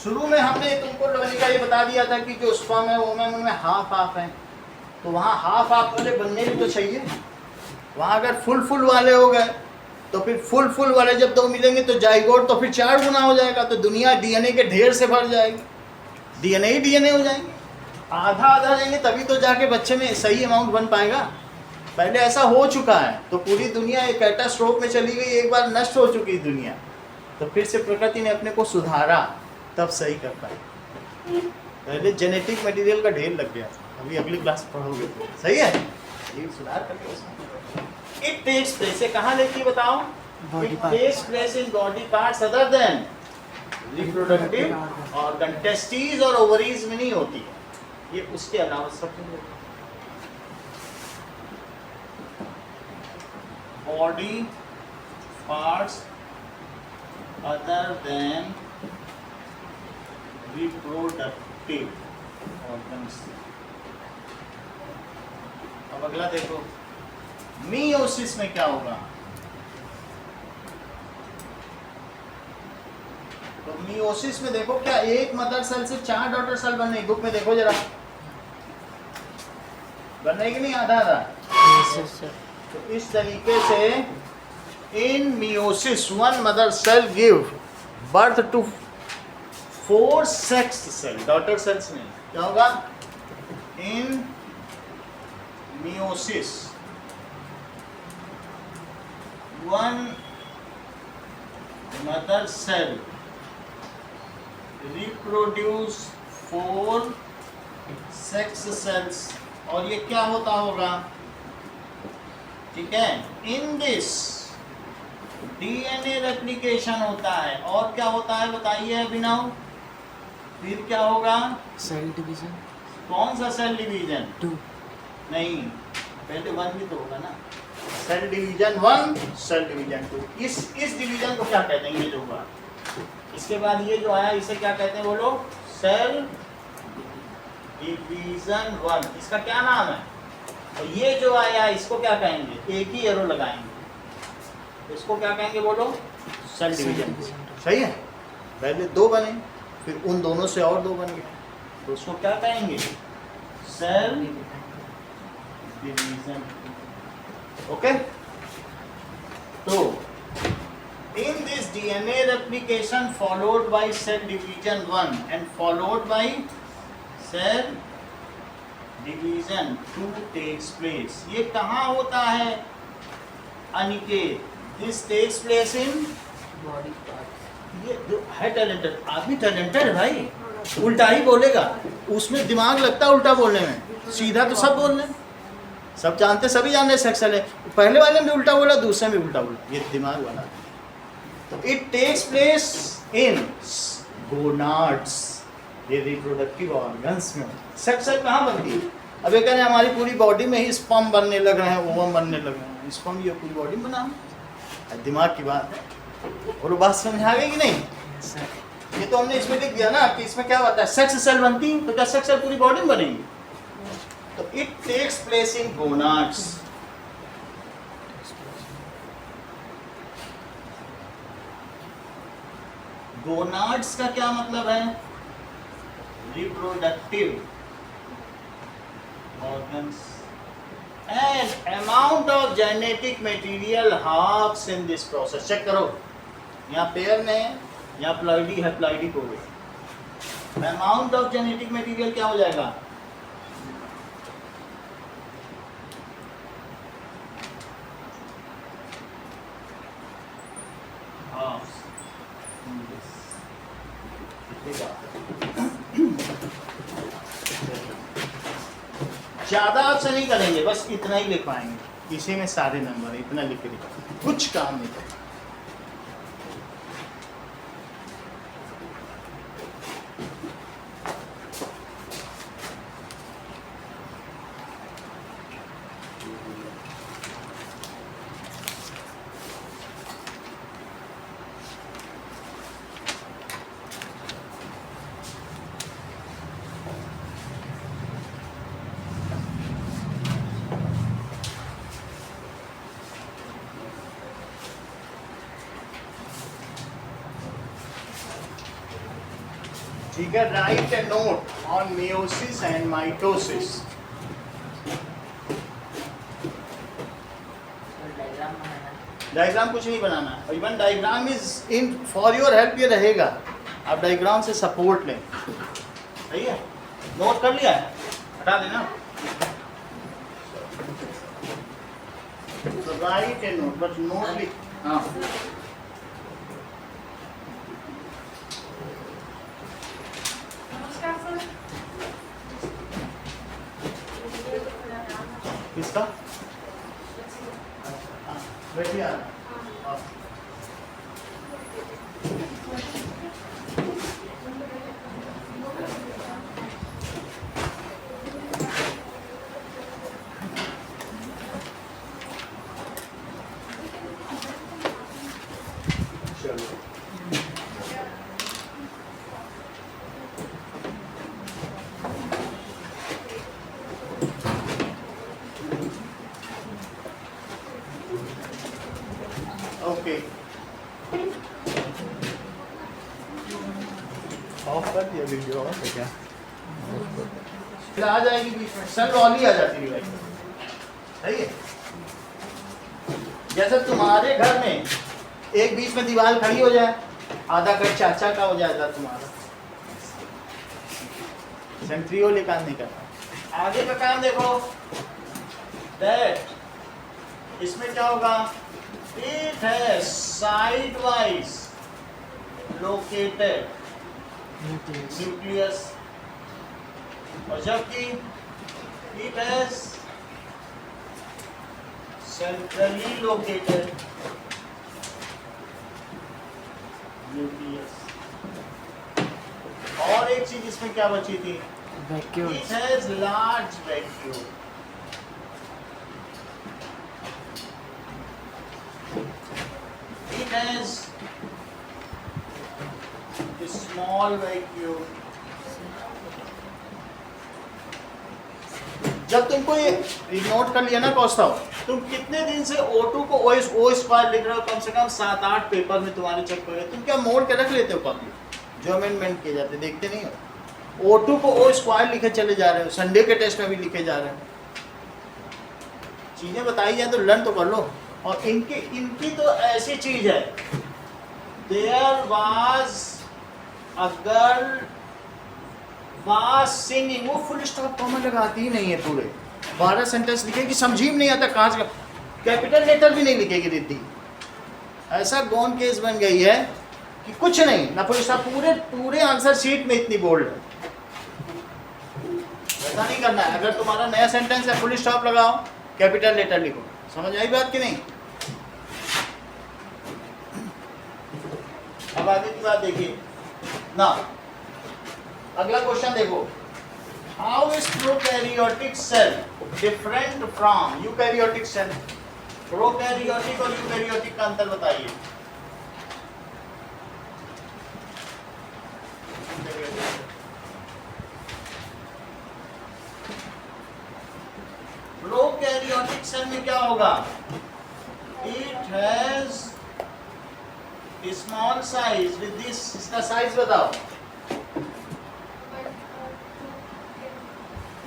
S1: शुरू में हमने तुमको लवनिका ये बता दिया था कि जो स्पर्म है वोमेन उनमें हाफ हाफ है, तो वहाँ हाफ हाफ वाले बनने भी तो चाहिए। वहाँ अगर फुल वाले हो गए तो फिर फुल वाले जब दो मिलेंगे तो जाइगोट तो फिर 4 गुना हो जाएगा, तो दुनिया डीएनए के ढेर से भर जाएगी, डीएनए ही डीएनए हो जाएंगे। आधा आधा जाएंगे तभी तो जाके बच्चे में सही अमाउंट बन पाएगा। पहले ऐसा हो चुका है, तो पूरी दुनिया एक कैटास्ट्रोफ में चली गई, एक बार नष्ट हो चुकी दुनिया, तो फिर से प्रकृति ने अपने को सुधारा, तब सही कर पाए। पहले जेनेटिक मटेरियल का ढेर लग गया, अभी अगली क्लास पढ़ोगे तो सही है, ये सुधार करके उसमें। इट टेक्स प्लेस, ये कहाँ लेती है बताओ? It takes place in body parts other than reproductive organ. Testis और ओवरीज में नहीं होती है, ये उसके अलावा सब body parts other than reproductive organs. अब अगला देखो, मियोसिस में क्या होगा? तो मियोसिस में देखो, क्या एक मदर सेल से 4 डॉटर सेल बन रही? बुक में देखो जरा, बन रही कि नहीं? आधा आधा। तो इस तरीके से in meiosis 1 mother cell give birth to 4 sex cell, daughter cells नहीं। क्या होगा? In meiosis 1 mother cell reproduce 4 sex cells, और ये क्या होता होगा, ठीक है, इन दिस डीएनए रेप्लिकेशन होता है। और क्या होता है बताइए अभिनव, फिर क्या होगा,
S2: सेल डिवीजन
S1: कौन सा सेल डिवीजन,
S2: 2
S1: नहीं पहले 1 भी तो होगा ना, सेल डिवीजन 1 सेल डिवीजन 2। इस डिवीजन को क्या कहते हैं, ये जो हुआ, इसके बाद ये जो आया इसे क्या कहते हैं बोलो, सेल डिवीजन 1, इसका क्या नाम है। और ये जो आया इसको क्या कहेंगे, एक ही एरो लगाएंगे, इसको क्या कहेंगे बोलो, सेल डिवीजन। सही है, पहले 2 बने, फिर उन दोनों से और 2 बन गए, तो उसको क्या कहेंगे, सेल डिवीजन। ओके, तो in this DNA replication followed by cell division 1 and followed by cell division 2 takes place। ये कहाँ होता है Aniket, this takes place in,
S2: body part.
S1: ये जो है टैलेंटेड, आप भी टैलेंटेड है भाई, उल्टा ही बोलेगा, उसमें दिमाग लगता है उल्टा बोलने में, सीधा तो सब बोल रहे, सब जानते, सभी जानते सेक्सुअल है, पहले वाले में भी उल्टा बोला, दूसरे में भी उल्टा बोला, ये दिमाग वाला। तो it takes place in gonads, ये रिप्रोडक्टिव ऑर्गन्स में। सेक्सुअल कहाँ बनती है, अब ये कह रहे हैं हमारी पूरी बॉडी में ही स्पर्म बनने लग रहे हैं, ओवम बनने लग रहे हैं, स्पर्म ये पूरी बॉडी में बना, दिमाग की बात है। और वो बात समझ आ गई कि नहीं, ये तो हमने इसमें लिख दिया ना कि इसमें क्या होता है, सेक्स सेल बनती है, तो क्या सेक्स सेल पूरी बॉडी में बनेगी, तो it takes place in gonads. Gonads का क्या मतलब है, reproductive organs, and amount of genetic material halves in this process. Check करो, यहाँ पेयर में है, यहाँ प्लॉइडी है, प्लॉइडी हो गई, अमाउंट ऑफ जेनेटिक मटेरियल क्या हो जाएगा, हाफ्स। ज्यादा आपसे नहीं करेंगे, बस इतना ही लिख पाएंगे, इसी में सारे नंबर, इतना लिख के दिखाओ, कुछ काम नहीं करेंगे। ठीक है, write a note on meiosis and mitosis.
S2: Diagram बनाना,
S1: डायग्राम कुछ नहीं बनाना, even diagram is in for your help, ये रहेगा, आप डायग्राम से सपोर्ट लें, सही है, नोट कर लिया है, हटा देना, right a note, but note लिख, हाँ किसका, बैठिए आप। चलो ओके, ऑफ कर दिया वीडियो, ऑफ है क्या, फिर आ जाएगी बीच में, सन वाली आ जाती है भाई, सही है। जैसे तुम्हारे घर में एक बीच में दीवार खड़ी हो जाए, आधा कट चाचा का हो जाएगा तुम्हारा, सेंट्रियोल निकालने का। आगे का काम देखो, दैट इसमें क्या होगा, it has side wise located
S2: Nucleus.
S1: Nucleus. और जबकि it has centrally located nucleus. और एक चीज इसमें क्या बची थी?
S2: Vacuole.
S1: It has large vacuole. It has a small vacuole. जब तुमको ये नोट कर लिया ना कौस्तव, तुम कितने दिन से O2 को O स्क्वायर लिख रहे हो? कम से कम 7-8 पेपर में तुम्हारे चेक हो गए। तुम क्या मोड़ के रख लेते हो कॉपी? जो अमेंडमेंट किए जाते देखते नहीं हो? O2 को O स्क्वायर लिखे चले जा रहे हो, संडे के टेस्ट में भी लिखे जा रहे हो। चीजें बताई जाए तो लर्न तो कर लो। और इनकी तो ऐसी चीज है, there was a girl was singing, वो फुल स्टॉप कॉमा लगाती ही नहीं है। पूरे 12 सेंटेंस लिखेगी, समझ ही नहीं आता कहाँ से कैपिटल लेटर भी नहीं लिखेगी रिद्धि। ऐसा गौन केस बन गई है कि कुछ नहीं ना फुल स्टॉप, पूरे आंसर शीट में इतनी बोल्ड है। ऐसा नहीं करना है। अगर तुम्हारा नया सेंटेंस है फुल स्टॉप लगाओ, कैपिटल लेटर लिखो। समझ आई बात कि नहीं? अब आगे की बात देखिए ना, अगला क्वेश्चन देखो। How is prokaryotic cell different from eukaryotic cell? Prokaryotic और यूकैरियोटिक का अंतर बताइए। प्रोकैरियोटिक सेल में क्या होगा? It has small size with this, इसका साइज बताओ।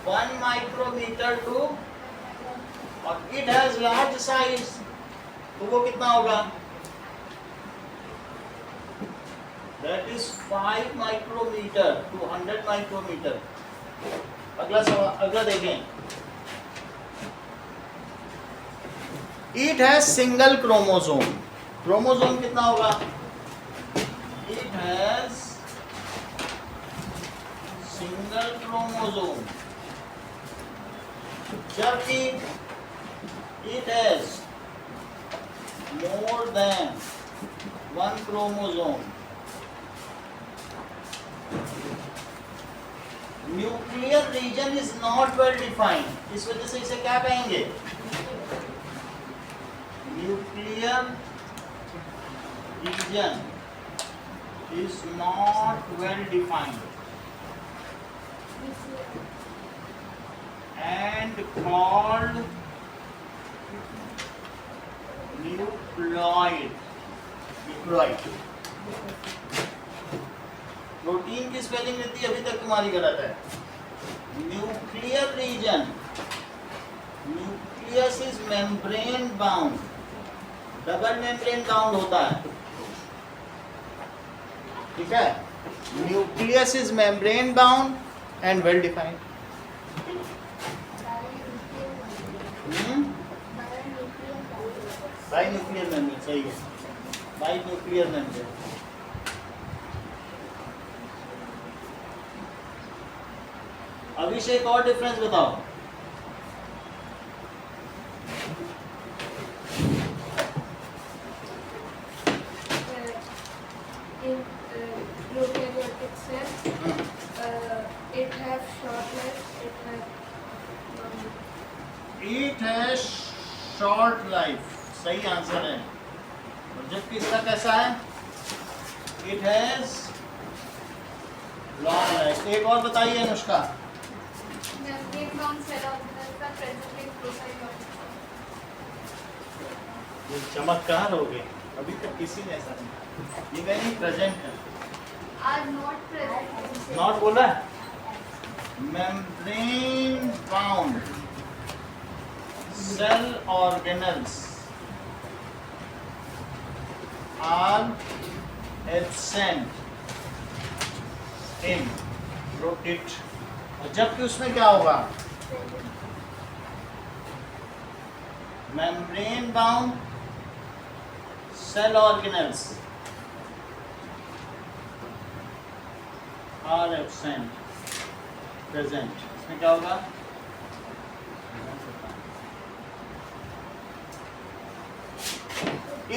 S1: 1 माइक्रोमीटर टू, और इट हैज लार्ज साइज, तो वो कितना होगा? That is 5 micrometre to 100 micrometre. अगला सवाल, अगला देखें। It has single chromosome, chromosome कितना होगा? इट हैज सिंगल क्रोमोसोम, जबकि it has more than 1 chromosome. Nuclear region is not well defined, इस वजह से इसे क्या कहेंगे? Nuclear region is not well defined and called nucleoid. Protein की स्पेलिंग रहती अभी तक तुम्हारी गलत है। Nuclear region, nucleus is membrane bound, double membrane bound होता है, ठीक है? Nucleus is membrane bound and well defined. By nuclear membrane, सही है, बाई न्यूक्लियर मेम्ब्रेन। अभी से एक और डिफरेंस बताओ।
S3: Eukaryotic cell, it has short life,
S1: It has short life, सही आंसर है। और जबकि इसका कैसा है? It has long life। एक और बताइए Anushka.
S3: membrane bound cell organelles का present in prokaryotic cell।
S1: ये चमत्कार हो गए, अभी तक किसी ने ऐसा नहीं। ये वेरी प्रेजेंट है,
S3: Are not present in cell।
S1: Not बोला। Membrane bound cell organelles are absent in protist. और जबकि उसमें क्या होगा? Membrane bound cell organelles are absent present, इसमें क्या होगा?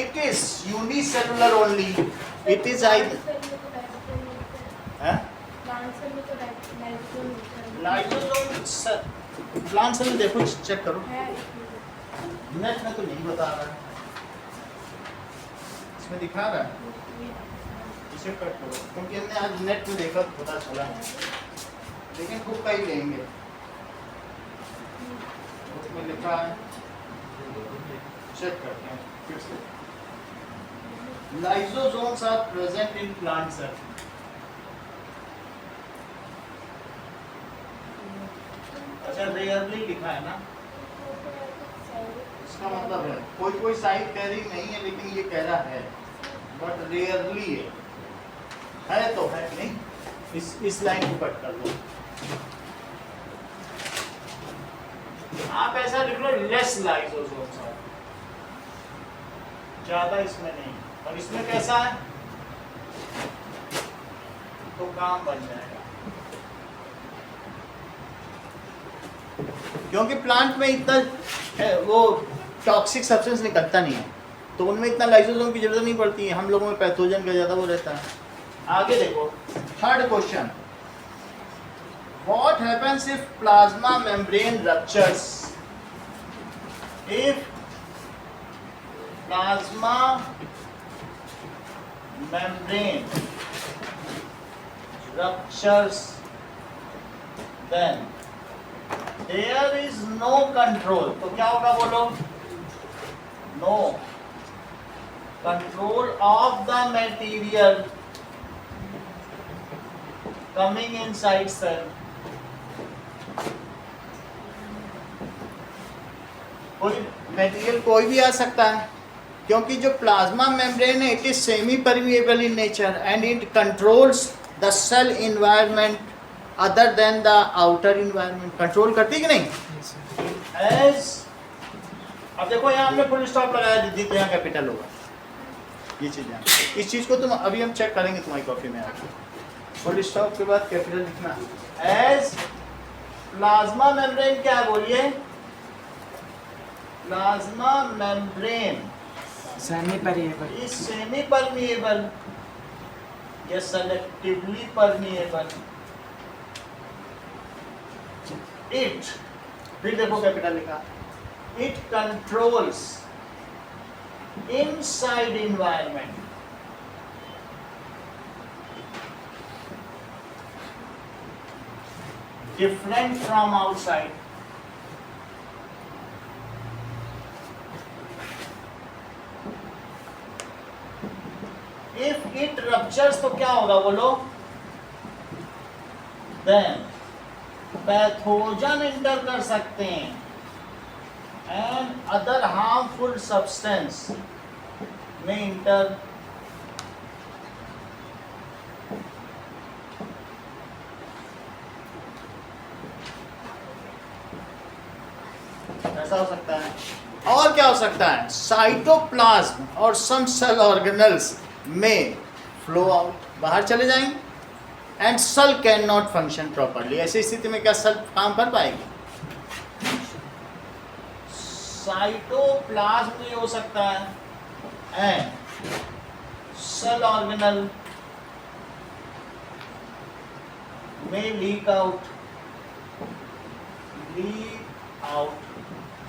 S1: It is unicellular only. It is either lysosome plant cell में देखो, चेक करो, नेट में तो नहीं बता रहा है, इसमें दिखा रहा है, इसे कट करो क्योंकि हमने आज नेट में देखा तो पता चला, लेकिन बुक का ही लेंगे, बुक में लिखा है, चेक करते हैं फिर से। Lysosomes are present in plant cell. अच्छा, रेयरली लिखा है ना, इसका मतलब है कोई साइड कह रही नहीं है, लेकिन ये कह रहा है बट रेयरली है तो है नहीं, इस लाइन को कट कर दो। आप ऐसा लिख लो, लेस लाइसोसोम्स है, ज्यादा इसमें नहीं, और इसमें कैसा है तो काम बन जाएगा, क्योंकि प्लांट में इतना वो टॉक्सिक सब्सटेंस निकलता नहीं है, तो उनमें इतना लाइसोसोम की जरूरत नहीं पड़ती है, हम लोगों में पैथोजन का ज़्यादा वो रहता है। आगे देखो, third question, what happens if plasma membrane ruptures? If plasma membrane ruptures, then there is no control, तो क्या होगा बोलो? No control of the material coming inside cell. कोई मटेरियल कोई भी आ सकता है, क्योंकि जो प्लाज्मा मेम्ब्रेन है, it is semi permeable in nature and it controls the cell environment other than the outer environment. Control करती कि नहीं? एज अब देखो, यहाँ हमने फुल स्टॉप लगाया दीदी, तो यहाँ कैपिटल होगा, ये चीज़ है। इस चीज़ को तुम अभी हम चेक करेंगे तुम्हारी कॉपी में आके, फुल स्टॉप के बाद कैपिटल लिखना। एज प्लाज्मा मेम्ब्रेन क्या है बोलिए? Plasma membrane
S2: semi permeable
S1: is semi permeable या selectively permeable. It, फिर देखो कैपिटल लिखा, it controls inside environment different from outside. If it ruptures तो क्या होगा बोलो? Then पैथोजन इंटर कर सकते हैं and other harmful substance may enter. ऐसा हो सकता है। और क्या हो सकता है? साइटोप्लाज्म और सम सेल ऑर्गेनल्स में फ्लो आउट, बाहर चले जाएंगे, and cell can not function properly. ऐसी स्थिति में क्या सेल काम कर पाएगी? साइटोप्लाज्म ये हो सकता है एंड सेल ऑर्गेनल में लीक आउट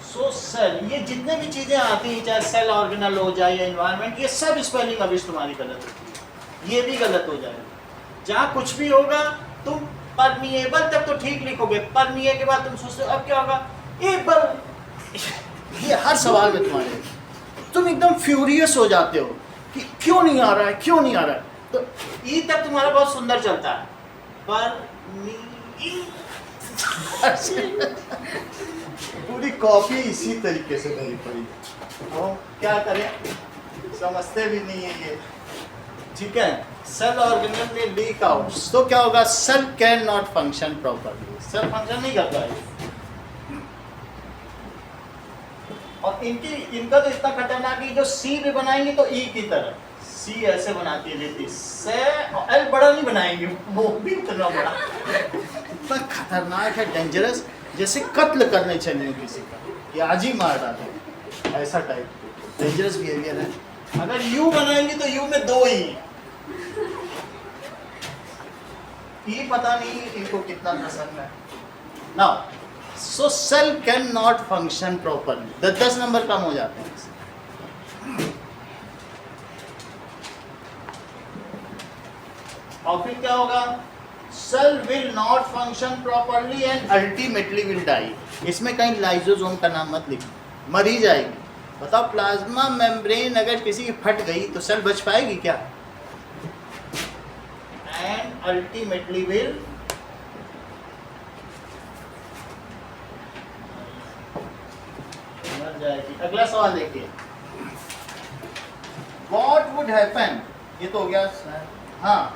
S1: सो सेल, ये जितने भी चीजें आती हैं, चाहे सेल ऑर्गेनल हो जाए या एनवायरनमेंट, ये सब स्पेलिंग अभी तुम्हारी गलत होती है, ये भी गलत हो जाएगा। जहाँ कुछ भी होगा तुम परमिएबल तक तो ठीक लिखोगे, परमिए के बाद तुम सोचते हो अब क्या होगा, एक बार ये हर सवाल में तुम्हारे तुम एकदम फ्यूरियस हो जाते हो कि क्यों नहीं आ रहा है, क्यों नहीं आ रहा है। तो ई तक तुम्हारा बहुत सुंदर चलता है, पर पूरी कॉपी इसी तरीके से करनी पड़ी, तो क्या करें, समझते भी नहीं है ये, ठीक है। सेल ऑर्गेनल में लीक आउट तो क्या होगा? Cell can not function properly, cell function नहीं कर पाएगी। और इनका तो इतना खतरनाक है, जो सी भी बनाएंगे तो ई की तरह सी ऐसे बनाती है लेती से, एल बड़ा नहीं बनाएंगे, वो भी उतना बड़ा। इतना खतरनाक है, डेंजरस, जैसे कत्ल करने चले किसी का, ये आज ही मार डाले, ऐसा टाइप डेंजरस बिहेवियर है। अगर यू बनाएंगे तो यू में 2 ही, ये पता नहीं इनको कितना पसंद है। Now so cell can not function properly, 10 number कम हो जाते हैं। और फिर क्या होगा, cell will not function properly and ultimately will die. इसमें कहीं लाइसोसोम का नाम मत लिखो, मर ही जाएगी। बताओ प्लाज्मा मेम्ब्रेन अगर किसी की फट गई तो सेल बच पाएगी क्या? एंड अल्टीमेटली विल मर जाएगी। अगला सवाल देखिए, व्हाट वुड हैपन, ये तो हो गया सर, हाँ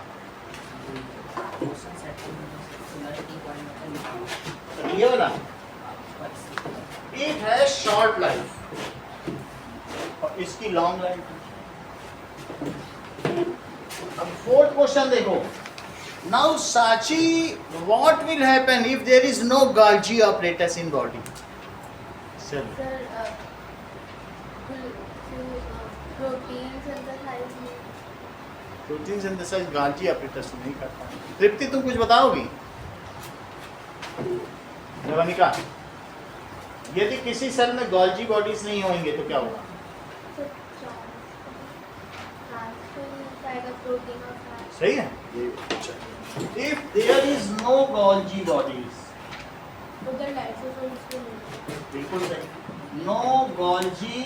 S1: ये वाला, इट हैज शॉर्ट लाइफ और इसकी लॉन्ग लाइफ। अब 4th क्वेश्चन देखो, now Sachi what will happen if there is no Golgi apparatus in body?
S3: Sir, protein synthesize में
S1: प्रोटीन सिंथेसाइज गोल्गी apparatus नहीं करता। तृप्ति तुम कुछ बताओगी? नवनिका, यदि किसी सेल में गोल्गी बॉडीज नहीं होंगे तो क्या होगा? सही है। If there is no Golgi bodies, बिल्कुल सही, no Golgi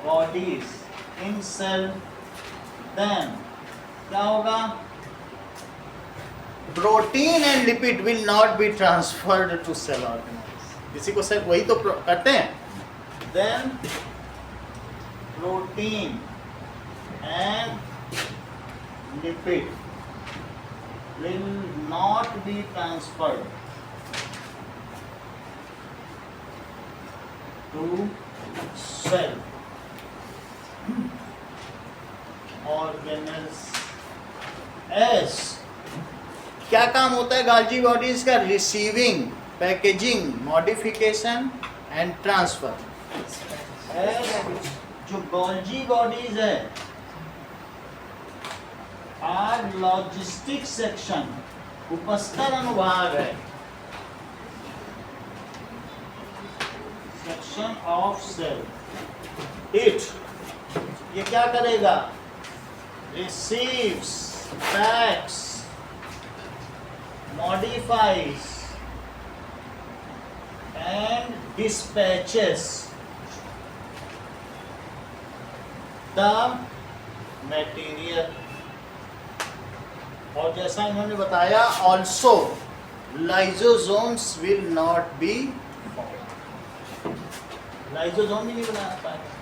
S1: bodies in cell, then क्या होगा? Protein and lipid will not be transferred to cell organelles. किसी को सेल वही तो करते हैं। Then protein and lipid will not be transferred to cell organelles. As क्या काम होता है गोल्गी बॉडीज का? Receiving, packaging, modification and transfer. जो गोल्गी बॉडीज है आर लॉजिस्टिक सेक्शन, उपस्तर अनुभाग है, सेक्शन ऑफ सेल। इट ये क्या करेगा? Receives, PACS, modifies and dispatches the material। और जैसा इन्होंने बताया, also lysosomes will not be formed। Lysosome ही नहीं बना पाएगा।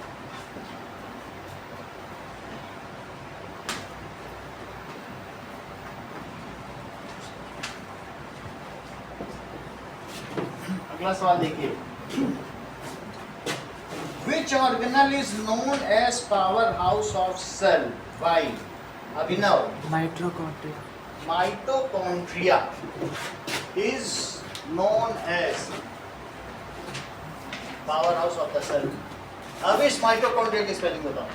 S1: अगला सवाल देखिए, which organelle is known as powerhouse of cell by Abhinav?
S2: Mitochondria.
S1: Mitochondria is known as powerhouse of the cell। अब इस माइटोकॉन्ड्रिया की स्पेलिंग बताओ।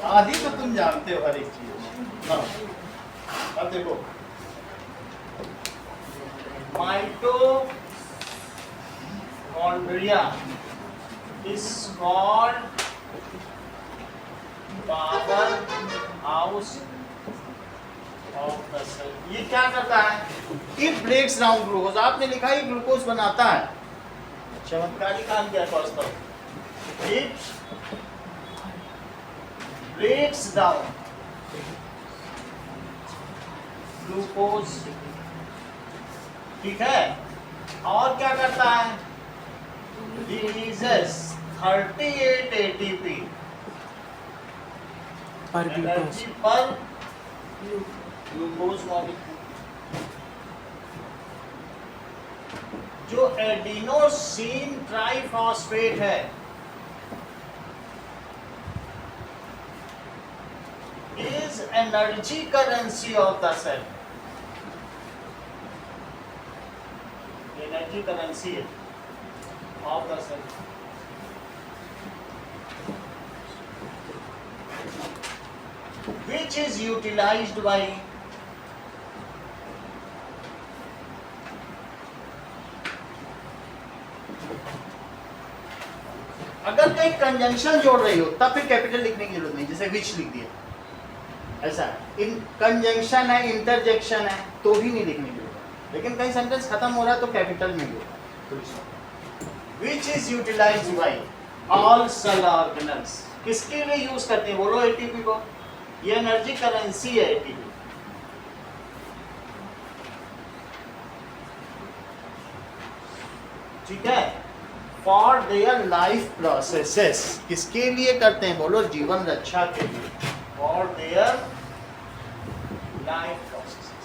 S1: आधी तो तुम जानते हो हर एक चीज। हाँ, अब देखो, mitochondria is called power house of the cell. ये क्या करता है? It breaks down glucose. आपने लिखा है ग्लूकोज बनाता है, चमत्कारी काम किया Kaustav. It breaks down glucose, ठीक है, और क्या करता है? releases 38 ATP
S2: पर ग्लूकोज
S1: एनर्जी पर ग्लूकोज मॉलिक्यूल। जो एडिनोसिन ट्राइफॉस्फेट है is energy currency of the cell. Energy currency है of the cell. which is utilized by अगर कहीं कंजंक्शन जोड़ रही हो तब फिर कैपिटल लिखने की जरूरत नहीं, जैसे विच लिख दिया ऐसा। इन कंजंक्शन है, इंटरजेक्शन है तो भी नहीं लिखने की जरूरत, लेकिन कहीं सेंटेंस खत्म हो रहा है तो कैपिटल में होगा। Which is utilised by all cell organelles. किसके लिए यूज करते हैं बोलो? एटीपी को। ये एनर्जी करेंसी है एटीपी। ठीक है, फॉर देयर लाइफ प्रोसेसेस। किसके लिए करते हैं बोलो? जीवन रक्षा के लिए। For their life processes.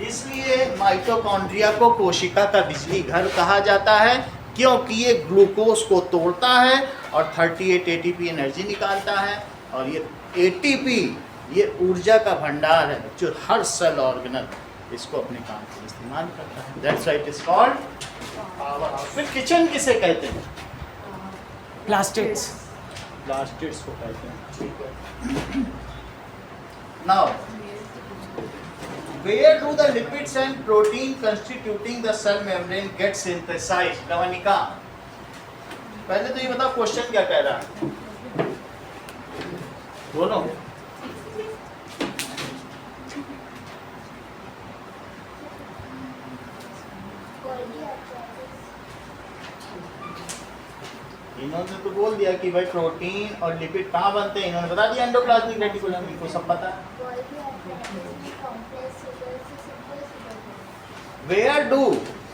S1: इसलिए माइटोकॉन्ड्रिया को कोशिका का बिजली घर कहा जाता है, क्योंकि ये ग्लूकोज को तोड़ता है और 38 एटीपी एनर्जी निकालता है। और ये एटीपी ये ऊर्जा का भंडार है जो हर सेल ऑर्गेनल इसको अपने काम के लिए इस्तेमाल करता है। That's why it is called power house. फिर किचन किसे कहते हैं?
S2: प्लास्टिड्स
S1: प्लास्टिड्स को कहते हैं। ठीक है, now where do the lipids and protein constituting the cell membrane get synthesized? नवनिका, पहले तो ये बताओ क्वेश्चन क्या कह रहा है? बोलो। इन्होंने तो बोल दिया कि भाई प्रोटीन और लिपिड कहाँ बनते हैं, इन्होंने बता दिया एंडोप्लाज्मिक रेटिकुलम, इनको सब पता है। Where do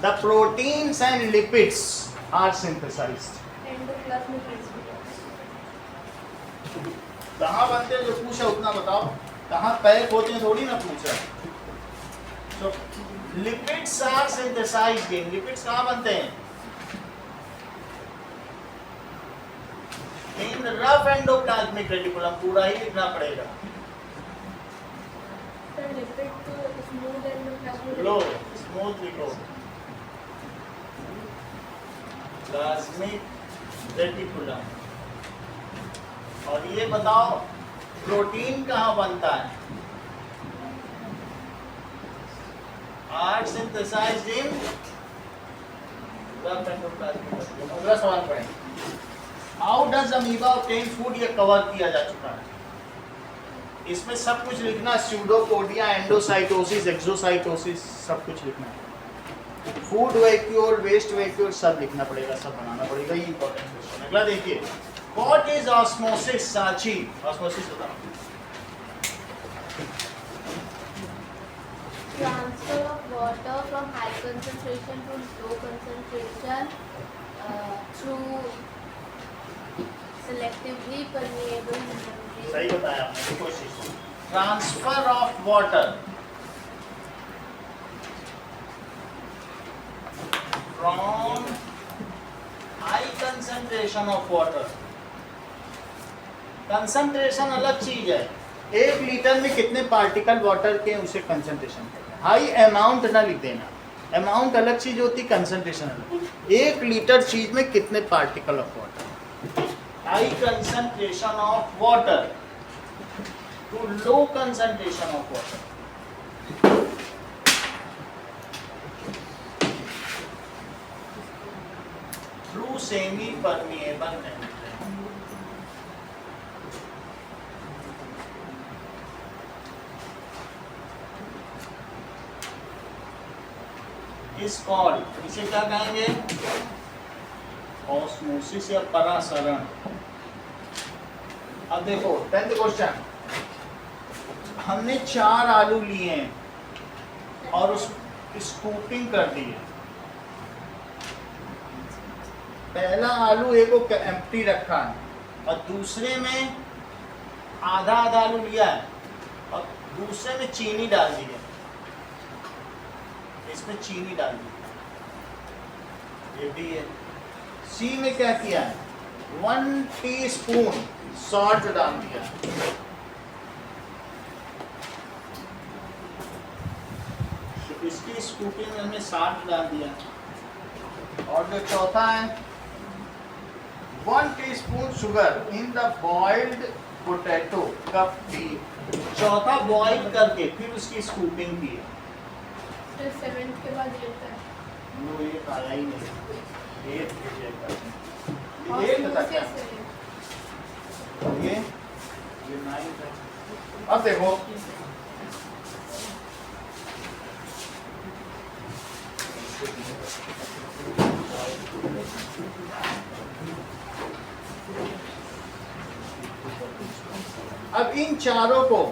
S1: the proteins and lipids are synthesized?
S3: Endoplasmic reticulum.
S1: कहाँ बनते हैं? जो पूछा उतना बताओ। कहाँ पैक होते हैं थोड़ी ना पूछा। So lipids are synthesized in, lipids कहाँ बनते हैं? In rough endoplasmic reticulum। पूरा ही लिखना पड़ेगा।
S3: सर लिपिड तो स्मूथ एंडोप्लाज्मिक
S1: लो स्मूथ लिखो, प्लाज्मिक रेटिकुलम। और ये बताओ प्रोटीन कहाँ बनता है? Are synthesised in rough endoplasmic reticulum. अगला सवाल पढ़ेंगे। How does amoeba obtain food? ये कवर किया जा चुका है। इसमें सब कुछ लिखना, स्यूडोपोडिया, एंडोसाइटोसिस, एक्सोसाइटोसिस, सब कुछ लिखना है। फूड वैक्यूल, वेस्ट वैक्यूल सब लिखना पड़ेगा, सब बनाना पड़ेगा। ये इंपॉर्टेंट क्वेश्चन। अगला देखिए, what is osmosis? Sachi, osmosis बताओ।
S3: Transfer of water from high concentration to low concentration through selectively permeable membrane.
S1: सही बताया आपने, कोशिश। Transfer of water from high concentration of water. Concentration अलग चीज है। 1 लीटर में कितने पार्टिकल वाटर के, उसे कंसंट्रेशन कहते हैं। हाई अमाउंट ना लिख देना, अमाउंट अलग चीज होती, कंसंट्रेशन अलग। 1 लीटर चीज में कितने particle of water. High concentration of water to low concentration of water. Through semi permeable membrane. Is call इसे क्या कहेंगे? ऑस्मोसिस या परासरण। अब देखो 10th क्वेश्चन। हमने 4 आलू लिए हैं और उस स्कूपिंग कर दी है। पहला आलू एक को एम्प्टी रखा है, और दूसरे में आधा आधा आलू लिया है और दूसरे में चीनी डाल दी है, इसमें चीनी डाल दी, ये भी है। सी में क्या किया है, 1 टीस्पून सॉल्ट डाल दिया, तो इसकी स्कूपी में हमने साल्ट डाल दिया। और जो चौथा है 1 teaspoon sugar in the boiled potato cup T, चौथा बॉइल करके फिर उसकी स्कूपिंग की है।
S3: फिर 7 के बाद ये होता है
S1: नो, ये आया ही नहीं, ये
S3: और
S1: ये
S3: फिर
S1: बता क्या
S3: कैसे?
S1: ये 9 है। अब देखो अब इन चारों को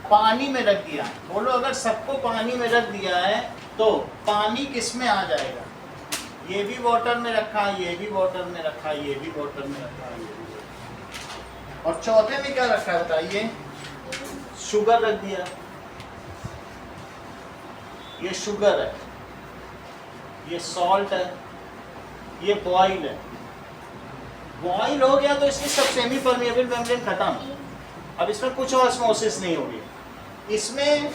S1: पानी में रख दिया, बोलो अगर सबको पानी में रख दिया है तो पानी किस में आ जाएगा, ये भी वाटर में रखा, ये भी वाटर में रखा, ये भी वाटर में रखा, ये भी water। और चौथे में क्या रखा है बताइए, शुगर रख दिया, ये शुगर है, ये सॉल्ट है, ये बॉइल है। बॉइल हो गया तो इसकी सब सेमी परमिएबल मेम्ब्रेन खत्म, अब इसमें कुछ ऑस्मोसिस नहीं होगी, इसमें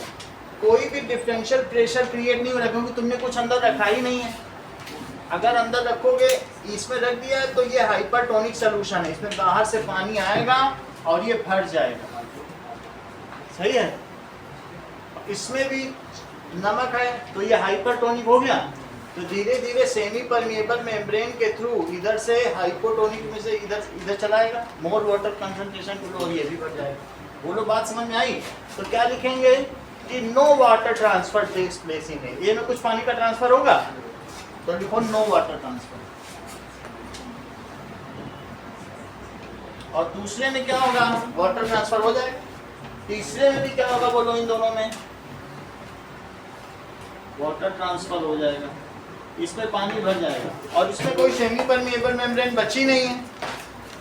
S1: कोई भी डिफरेंशियल प्रेशर क्रिएट नहीं हो रहा क्योंकि तुमने कुछ अंदर रखा ही नहीं है। अगर अंदर रखोगे, इसमें रख दिया है तो ये हाइपरटोनिक सोल्यूशन है, इसमें बाहर से पानी आएगा और ये भर जाएगा, सही है। इसमें भी नमक है तो ये हाइपरटोनिक हो गया, तो धीरे धीरे सेमी परमिएबल मेम्ब्रेन के थ्रू इधर से हाइपोटोनिक में से इधर चलाएगा, मोर वाटर कंसंट्रेशन टू लो, ये भी बढ़ जाएगा। बोलो बात समझ में आई? तो क्या लिखेंगे कि no water transfer takes place in a में कुछ पानी का ट्रांसफर होगा तो लिखो नो वाटर ट्रांसफर। और दूसरे में क्या होगा, वाटर ट्रांसफर हो जाएगा। तीसरे में भी क्या होगा बोलो, इन दोनों में वाटर ट्रांसफर हो जाएगा, इसमें पानी भर जाएगा और इसमें कोई सेमी परमिएबल मेम्ब्रेन बची नहीं है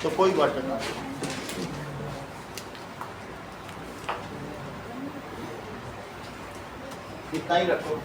S1: तो कोई वाटर ट्रांसफर। इतना ही रखो।